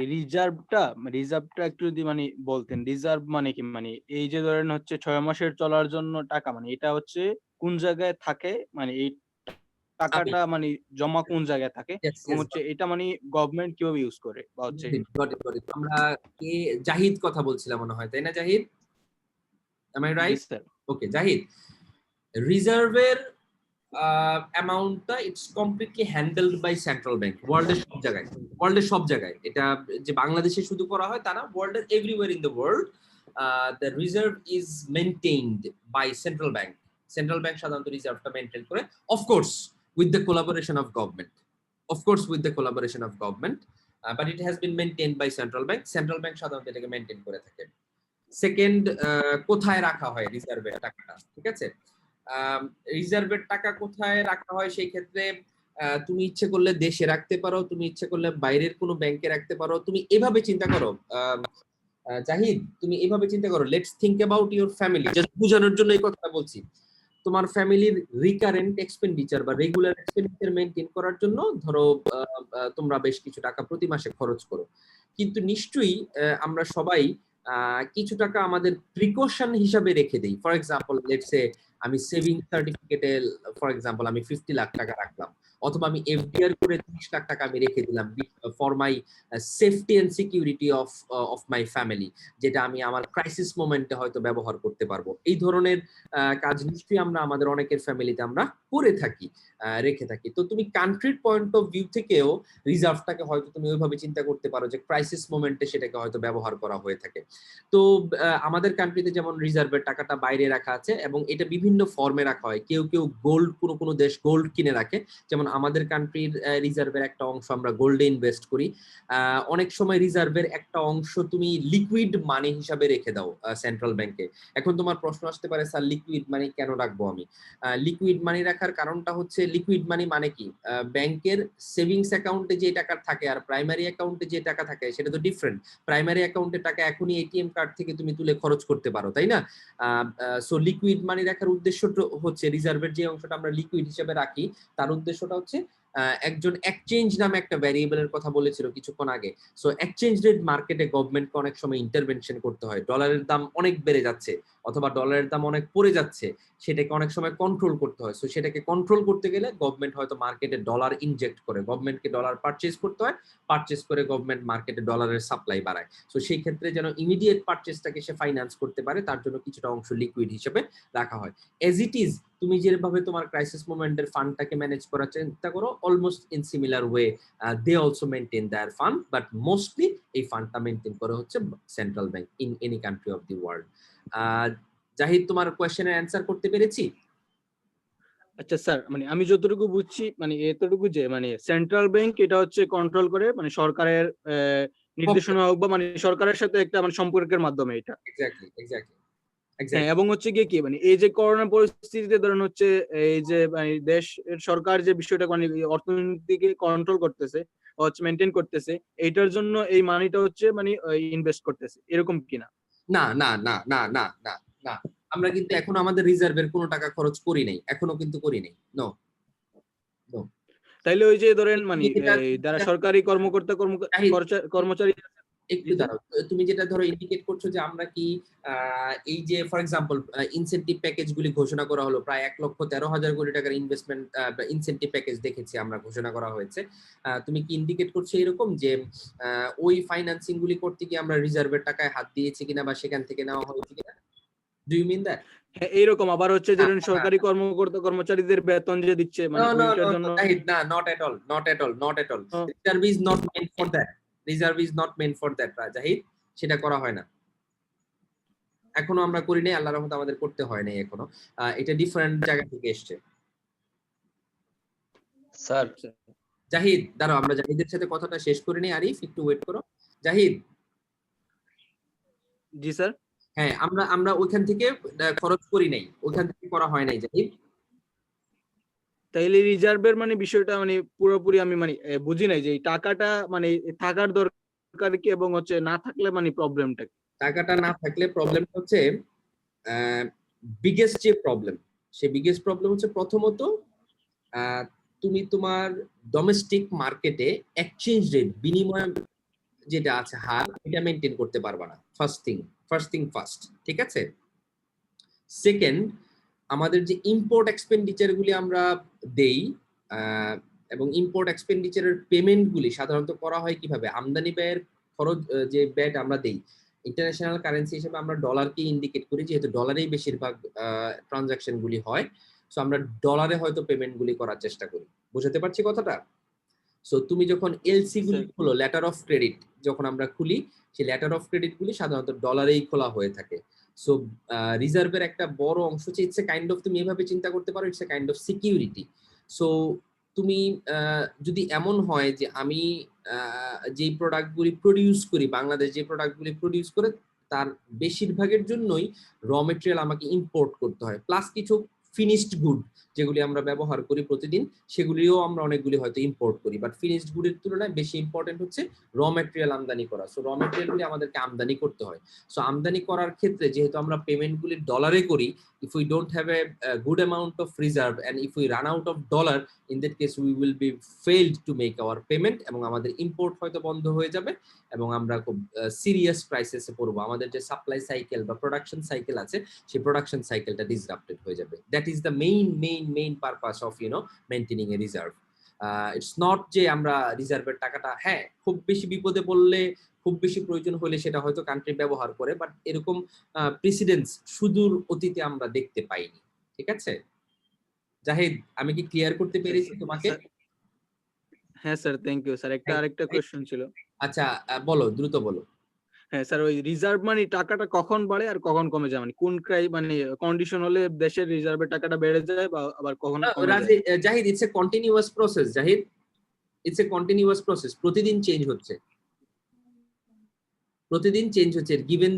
রিজার্ভটা একটু যদি মানে বলতেন, রিজার্ভ মানে কি? মানে এই যে ধরেন হচ্ছে 6 মাসের চলার জন্য টাকা, মানে এটা হচ্ছে কোন জায়গায় থাকে, মানে এই টাকাটা মানে জমা কোন জায়গায় থাকে, এবং হচ্ছে এটা মানে গভর্নমেন্ট কিভাবে ইউজ করে বা হচ্ছে আমরা কে জাহিদ কথা বলছিলাম মনে হয়, তাই না Zahid? am I right? Okay, Zahid, রিজার্ভের অ্যামাউন্টটা it's completely handled by central bank ওয়ার্ল্ডের সব জায়গায়। এটা যে বাংলাদেশে শুধু করা হয় তা না, ওয়ার্ল্ডের everywhere in the world the reserve is maintained by central bank. Central bank সাধারণত রিজার্ভটা মেইনটেইন করে, of course with the collaboration of government, but it has been maintained by central bank. Central bank সাধারণত এটাকে মেইনটেইন করে থাকে। Second, কোথায় রাখা হয় রিজার্ভের টাকাটা, ঠিক আছে? রিজার্ভের টাকা কোথায় রাখা হয়, সেই ক্ষেত্রে তুমি ইচ্ছে করলে দেশে রাখতে পারো, তুমি ইচ্ছে করলে বাইরের কোনো ব্যাংকে রাখতে পারো। তুমি এভাবে চিন্তা করো জাহিদ, তুমি এভাবে চিন্তা করো, let's think about your family. Just বোঝানোর জন্য এই কথাটা বলছি। তোমার ফ্যামিলির রিকারেন্ট এক্সপেন্ডিচার বা রেগুলার এক্সপেন্ডিচার মেইনটেইন করার জন্য ধরো তোমরা বেশ কিছু টাকা প্রতি মাসে খরচ করো, কিন্তু নিশ্চয়ই আমরা সবাই কিছু টাকা আমাদের প্রিকশন হিসাবে রেখে দেই। ফর এক্সাম্পল, লেটস সে আমি সেভিং সার্টিফিকেটে ফর এক্সাম্পল আমি 50 লাখ টাকা রাখলাম, অথবা আমি এফডিআর করে 30 লাখ টাকা আমি রেখে দিলাম for my safety and security of my family, যেটা আমি আমার ক্রাইসিস মোমেন্টে হয়তো ব্যবহার করতে পারবো। এই ধরনের কাজ নিশ্চয়ই আমরা আমাদের অনেকের ফ্যামিলিতে আমরা করে থাকি, রেখে থাকি। তো তুমি কান্ট্রির পয়েন্ট অফ ভিউ থেকেও রিজার্ভটাকে হয়তো তুমি ওইভাবে চিন্তা করতে পারো যে ক্রাইসিস মোমেন্টে সেটাকে হয়তো ব্যবহার করা হয়ে থাকে। তো আমাদের কান্ট্রিতে যেমন রিজার্ভের টাকাটা বাইরে রাখা আছে, এবং এটা বিভিন্ন ফর্মে রাখা হয়। কেউ গোল্ড, কোনো দেশ গোল্ড কিনে রাখে, যেমন আমাদের কান্ট্রির রিজার্ভের একটা অংশ আমরা গোল্ডে ইনভেস্ট করি। অনেক সময় রিজার্ভের একটা অংশ তুমি লিকুইড মানি হিসাবে রেখে দাও সেন্ট্রাল ব্যাংকে। এখন তোমার প্রশ্ন আসতে পারে, স্যার লিকুইড মানি কেন রাখবো আমি? লিকুইড মানি রাখার কারণটা হচ্ছে, লিকুইড মানি মানে কি, ব্যাংকের সেভিংস অ্যাকাউন্টে যে টাকা থাকে আর প্রাইমারি অ্যাকাউন্টে যে টাকা থাকে সেটা তো ডিফারেন্ট। প্রাইমারি অ্যাকাউন্টে টাকা এখনই এটিএম কার্ড থেকে তুমি তুলে খরচ করতে পারো, তাই না? সো লিকুইড মানি রাখার উদ্দেশ্যটা হচ্ছে, রিজার্ভের যে অংশটা আমরা লিকুইড হিসেবে রাখি তার উদ্দেশ্যটা হচ্ছে, একজন এক্সচেঞ্জ নামে একটা ভ্যারিয়েবলের কথা বলেছিল কিছুক্ষণ আগে। সো এক্সচেঞ্জ রেট মার্কেটে গভর্নমেন্টকে অনেক সময় ইন্টারভেনশন করতে হয়। ডলারের দাম অনেক বেড়ে যাচ্ছে অথবা ডলারের দাম অনেক পড়ে যাচ্ছে, সেটাকে অনেক সময় কন্ট্রোল করতে হয়। সো সেটাকে কন্ট্রোল করতে গেলে গভর্নমেন্ট হয়তো মার্কেটে ডলার ইনজেক্ট করে, গভর্নমেন্টকে ডলার পারচেজ করতে হয়, পারচেজ করে গভর্নমেন্ট মার্কেটে ডলারের সাপ্লাই বাড়ায়। সো সেই ক্ষেত্রে যেন ইমিডিয়েট পারচেজটাকে সে ফাইন্যান্স করতে পারে, তার জন্য কিছুটা অংশ লিকুইড হিসেবে রাখা হয়। এজ ইট ইজ, তুমি যেভাবে তোমার ক্রাইসিস মোমেন্টের ফান্ডটাকে ম্যানেজ করার চিন্তা করো, almost in similar way they also maintain their fund, but mostly এই ফান্ডটা মেইনটেইন করে হচ্ছে central bank in any country of the world. Zahid, তোমার কোয়েশ্চেনের অ্যানসার করতে পেরেছি? আচ্ছা স্যার, মানে আমি যতটুকু বুঝছি মানে এতটুকু যে মানে সেন্ট্রাল ব্যাংক এটা হচ্ছে কন্ট্রোল করে, মানে সরকারের নির্দেশনা হোক বা মানে সরকারের সাথে একটা মানে সম্পর্কের মাধ্যমে এটা। এক্স্যাক্টলি। এবং হচ্ছে গিয়ে কি, মানে এই যে করোনা পরিস্থিতিতে ধরেন হচ্ছে এই যে মানে দেশের সরকার যে বিষয়টা মানে অর্থনীতিকে কন্ট্রোল করতেছে, হচ্ছে মেনটেন করতেছে, এইটার জন্য এই মানিটা হচ্ছে মানে ইনভেস্ট করতেছে, এরকম কিনা? না না না না না না না, আমরা কিন্তু এখন আমাদের রিজার্ভের কোনো টাকা খরচ করি নাই, এখনো কিন্তু করি নাই। No no. তাইলে ওই যে ধরেন মানে যেটা- যারা সরকারি কর্মকর্তা জাহিদ, কর্মচারী একটু দাঁড়াও, তুমি যেটা ধরো ইন্ডিকেট করছো যে আমরা কি এই যে ফর এক্সাম্পল ইনসেন্টিভ প্যাকেজ গুলি ঘোষণা করা হলো, প্রায় 1,13,000 কোটি টাকার ইনভেস্টমেন্ট ইনসেন্টিভ প্যাকেজ দেখেছি আমরা, ঘোষণা করা হয়েছে। তুমি কি ইন্ডিকেট করছো এরকম যে ওই ফাইন্যান্সিং গুলি করতে কি আমরা রিজার্ভের টাকায় হাত দিয়েছি কিনা বা সেখান থেকে নেওয়া হয়েছে কিনা? Do you mean that? হ্যাঁ, এইরকম আবার হচ্ছে ধরেন সরকারি কর্মকর্তা কর্মচারীদের বেতন যে দিচ্ছে মানে No, no, ওইটার no, জন্য no, not at all, not at all, not at all. Oh. Reserve is not meant for that. Reserve is not meant for that, Zahid. সেটা করা হয় না, এখনো আমরা করি নাই, আল্লাহর রহমতে আমাদের করতে হয় নাই এখনো। এটা ডিফারেন্ট জায়গা থেকে এসছে। স্যার জাহিদ দাঁড়াও, আমরা জাহিদের সাথে কথাটা শেষ করে নিই। আরিফ একটু ওয়েট করো। জাহিদ, জি স্যার। হ্যাঁ, আমরা ওইখান থেকে খরচ করি নাই, ওইখান থেকে করা হয় নাই জাহিদ। তাইলে রিজার্ভের মানে বিষয়টা মানে পুরোপুরি আমি মানে বুঝি নাই যে এই টাকাটা মানে থাকার দরকার কি এবং হচ্ছে না থাকলে মানে প্রবলেমটা কি? টাকাটা না থাকলে প্রবলেম হচ্ছে বিগেস্ট যে প্রবলেম, সেই বিগেস্ট প্রবলেম হচ্ছে প্রথমত তুমি তোমার ডোমেস্টিক মার্কেটে এক্সচেঞ্জ রেট, বিনিময় যেটা আছে হার, এটা মেনটেন করতে পারবা না। ফার্স্ট থিং ফার্স্ট, ঠিক আছে? সেকেন্ড, আমাদের যে ইম্পোর্ট এক্সপেন্ডিচার গুলি আমরা দেই এবং ইম্পোর্ট এক্সপেন্ডিচারের পেমেন্ট গুলি সাধারণত করা হয় কিভাবে? আমদানি ব্যয়ের খরচ যে ব্যয়টা আমরা দেই, ইন্টারন্যাশনাল কারেন্সি হিসেবে আমরা ডলারকে ইন্ডিকেট করি, যেহেতু ডলারেই বেশিরভাগ ট্রানজাকশন গুলি হয়। সো আমরা ডলারে হয়তো পেমেন্ট গুলি করার চেষ্টা করি। বুঝতে পারছি কথাটা? সো তুমি যখন এলসি গুলি খুলো, লেটার অফ ক্রেডিট যখন আমরা খুলি, সেই লেটার অফ ক্রেডিট গুলি সাধারণত ডলারেই খোলা হয়ে থাকে। সো রিজার্ভের একটা বড় অংশ হচ্ছে, ইটস এ কাইন্ড অফ, তুমি এভাবে চিন্তা করতে পারো, it's a kind of security. So তুমি যদি এমন হয় যে আমি যেই প্রোডাক্টগুলি প্রডিউস করি, বাংলাদেশ যে প্রোডাক্টগুলি প্রডিউস করে তার বেশিরভাগের জন্যই র মেটেরিয়াল আমাকে ইম্পোর্ট করতে হয়, প্লাস কিছু ফিনিশড গুড যেগুলি আমরা ব্যবহার করি প্রতিদিন, সেগুলিও আমরা অনেকগুলি হয়তো ইম্পোর্ট করি। বাট ফিনিশড গুডের তুলনায় বেশি ইম্পর্টেন্ট হচ্ছে র মেটেরিয়াল আমদানি করা। সো র মেটেরিয়ালগুলি আমাদেরকে আমদানি করতে হয়। সো আমদানি করার ক্ষেত্রে যেহেতু আমরা পেমেন্টগুলি ডলারে করি, if we don't have a good amount of reserve and if we run out of dollar, in that case we will be failed to make our payment এবং আমাদের ইম্পোর্ট হয়তো বন্ধ হয়ে যাবে এবং আমরা খুব সিরিয়াস ক্রাইসিসে পড়বো। আমাদের যে সাপ্লাই সাইকেল বা প্রোডাকশন সাইকেল আছে, সেই প্রোডাকশন সাইকেলটা ডিসরাপ্টেড হয়ে যাবে। That is the main purpose of maintaining A reserve. It's not যে আমরা রিজার্ভের টাকাটা, হ্যাঁ খুব বেশি বিপদে পড়লে, খুব বেশি প্রয়োজন হলে সেটা হয়তো কান্ট্রি ব্যবহার করে, বাট এরকম প্রেসিডেন্টস সুদূর অতীতে আমরা দেখতে পাইনি। ঠিক আছে জাহিদ, আমি কি ক্লিয়ার করতে পেরেছি তোমাকে? হ্যাঁ স্যার, থ্যাংক ইউ স্যার। আরেকটা কোশ্চেন ছিল। আচ্ছা বলো, দ্রুত বলো। হ্যাঁ স্যার, ওই রিজার্ভ মানে টাকাটা কখন বাড়ে আর কখন কমে যায়, মানে কোন মানে কন্ডিশন হলে দেশের রিজার্ভের টাকাটা বেড়ে যায় বা আবার কখন কমে যায়? Zahid, it's a continuous process. Zahid, it's a continuous process, প্রতিদিন চেঞ্জ হচ্ছে, given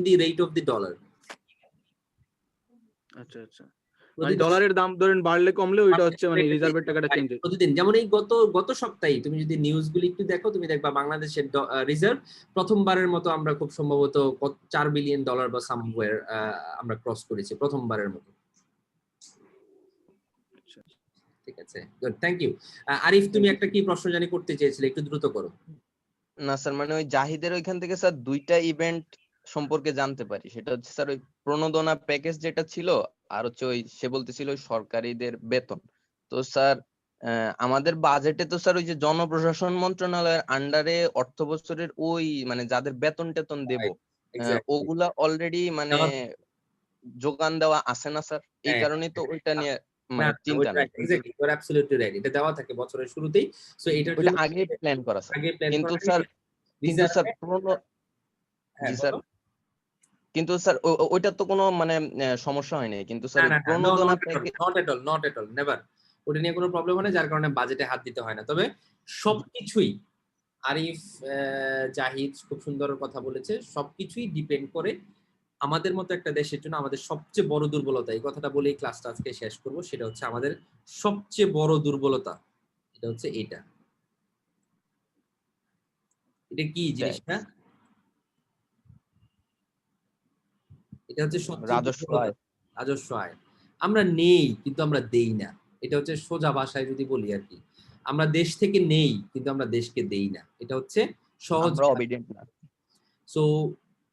the rate of the dollar. আচ্ছা, মানে ডলারের দাম ধরেন বাড়লে কমলে ওইটা হচ্ছে মানে রিজার্ভের টাকাটা চেঞ্জ হয় প্রতিদিন। যেমন এই গত সপ্তাহে তুমি যদি নিউজগুলি একটু দেখো, তুমি দেখবা বাংলাদেশের রিজার্ভ প্রথমবারের মতো আমরা খুব সম্ভবত $4 বিলিয়ন বা সামওয়্যার আমরা ক্রস করেছি প্রথমবারের মতো। ঠিক আছে, গুড, থ্যাংক ইউ। আরিফ, তুমি একটা কি প্রশ্ন জানি করতে চেয়েছিলে, একটু দ্রুত করো। না স্যার, মানে ওই জাহিদের ওইখান থেকে স্যার দুইটা ইভেন্ট সম্পর্কে জানতে পারি। সেটা হচ্ছে স্যার ওই প্রণোদনা প্যাকেজ যেটা ছিল, আর হচ্ছে ওই সে বলতেছিল ওই সরকারিদের বেতন। তো স্যার আমাদের বাজেটে তো স্যার ওই যে জনপ্রশাসন মন্ত্রণালয়ের আন্ডারে অর্থ বছরের ওই মানে যাদের বেতন টেতন দেব, ওগুলা অলরেডি মানে যোগান দেওয়া আছে না স্যার? এই কারণেই তো ওইটা নিয়ে মানে চিন্তা নাই। Exactly, you are absolutely right, এটা দেওয়া থাকে বছরের শুরুতেই। সো এটার জন্য আগে প্ল্যান করা স্যার। কিন্তু স্যার জি স্যার, কিন্তু স্যার ওইটা তো কোনো মানে সমস্যা হয় নাই। কিন্তু স্যার প্রণোদনা package not at all never, ওটা নিয়ে কোনো প্রবলেম হয় না, যার কারণে বাজেটে হাত দিতে হয় না। তবে সবকিছুই আরিফ, জাহিদ খুব সুন্দর কথা বলেছে, সবকিছুই ডিপেন্ড করে আমাদের মতো একটা দেশের জন্য। আমাদের সবচেয়ে বড় দুর্বলতা, এই কথাটা বলেই ক্লাসটা আজকে শেষ করব, সেটা হচ্ছে আমাদের সবচেয়ে বড় দুর্বলতা এটা হচ্ছে এটা কি জিনিসটা? এটা হচ্ছে রাজস্ব আয়। আমরা নেই কিন্তু আমরা দেই না, এটা হচ্ছে সোজা ভাষায় যদি বলি আর কি। আমরা দেশ থেকে নেই কিন্তু আমরা দেশকে দেই না, এটা হচ্ছে সহজ। আমরা অবিডেন্ট না। সো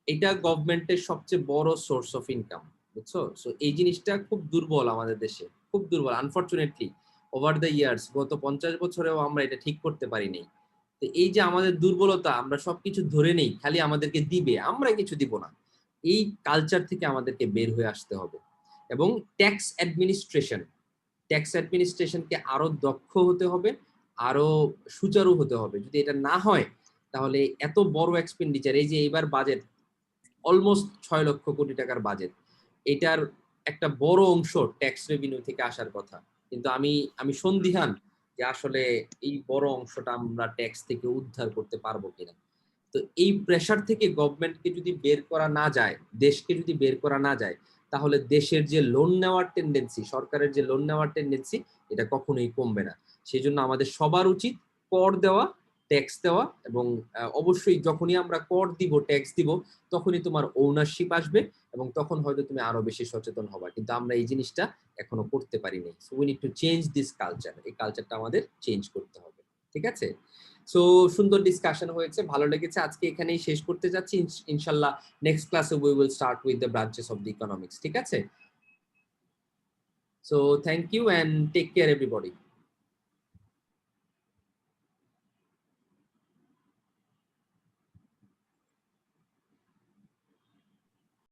এটা গভর্নমেন্টের সবচেয়ে বড় সোর্স অফ ইনকাম, বুঝছো? সো এই জিনিসটা খুব দুর্বল আমাদের দেশে, খুব দুর্বল আনফরচুনেটলি। ওভার দ্য ইয়ার্স, গত 50 বছরেও আমরা এটা ঠিক করতে পারিনি। তো এই যে আমাদের দুর্বলতা, আমরা সবকিছু ধরে নেই, খালি আমাদেরকে দিবে, আমরা কিছু দিব না, এই কালচার থেকে আমাদেরকে বের হয়ে আসতে হবে। এবং ট্যাক্স অ্যাডমিনিস্ট্রেশনকে আরো দক্ষ হতে হবে, আরো সুচারু হতে হবে। যদি এটা না হয় তাহলে এত বড় এক্সপেন্ডিচার, এই যে এইবার বাজেট অলমোস্ট 6 লক্ষ কোটি টাকার বাজেট, এটার একটা বড় অংশ ট্যাক্স রেভিনিউ থেকে আসার কথা, কিন্তু আমি সন্দিহান যে আসলে এই বড় অংশটা আমরা ট্যাক্স থেকে উদ্ধার করতে পারবো কিনা। তো এই প্রেসার থেকে গভর্নমেন্টকে যদি বের করা না যায়, দেশকে যদি বের করা না যায়, তাহলে দেশের যে লোন নেওয়ার টেন্ডেন্সি, সরকারের যে লোন নেওয়ার টেন্ডেন্সি, এটা কখনোই কমবে না। সেই জন্য আমাদের সবার উচিত কর দেওয়া, ট্যাক্স দেওয়া, এবং অবশ্যই যখনই আমরা কর দিব, ট্যাক্স দিব, তখনই তোমার ওনারশিপ আসবে এবং তখন হয়তো তুমি আরো বেশি সচেতন হবা। কিন্তু আমরা এই জিনিসটা এখনো করতে পারিনি। So we need to change this culture. এই কালচারটা আমাদের চেঞ্জ করতে হবে, ঠিক আছে? সো সুন্দর ডিসকাশন হয়েছে, ভালো লেগেছে। আজকে এখানেই শেষ করতে যাচ্ছি। ইনশাআল্লাহ নেক্সট ক্লাসে we will start with the branches of the economics, ঠিক আছে? So thank you and take care everybody.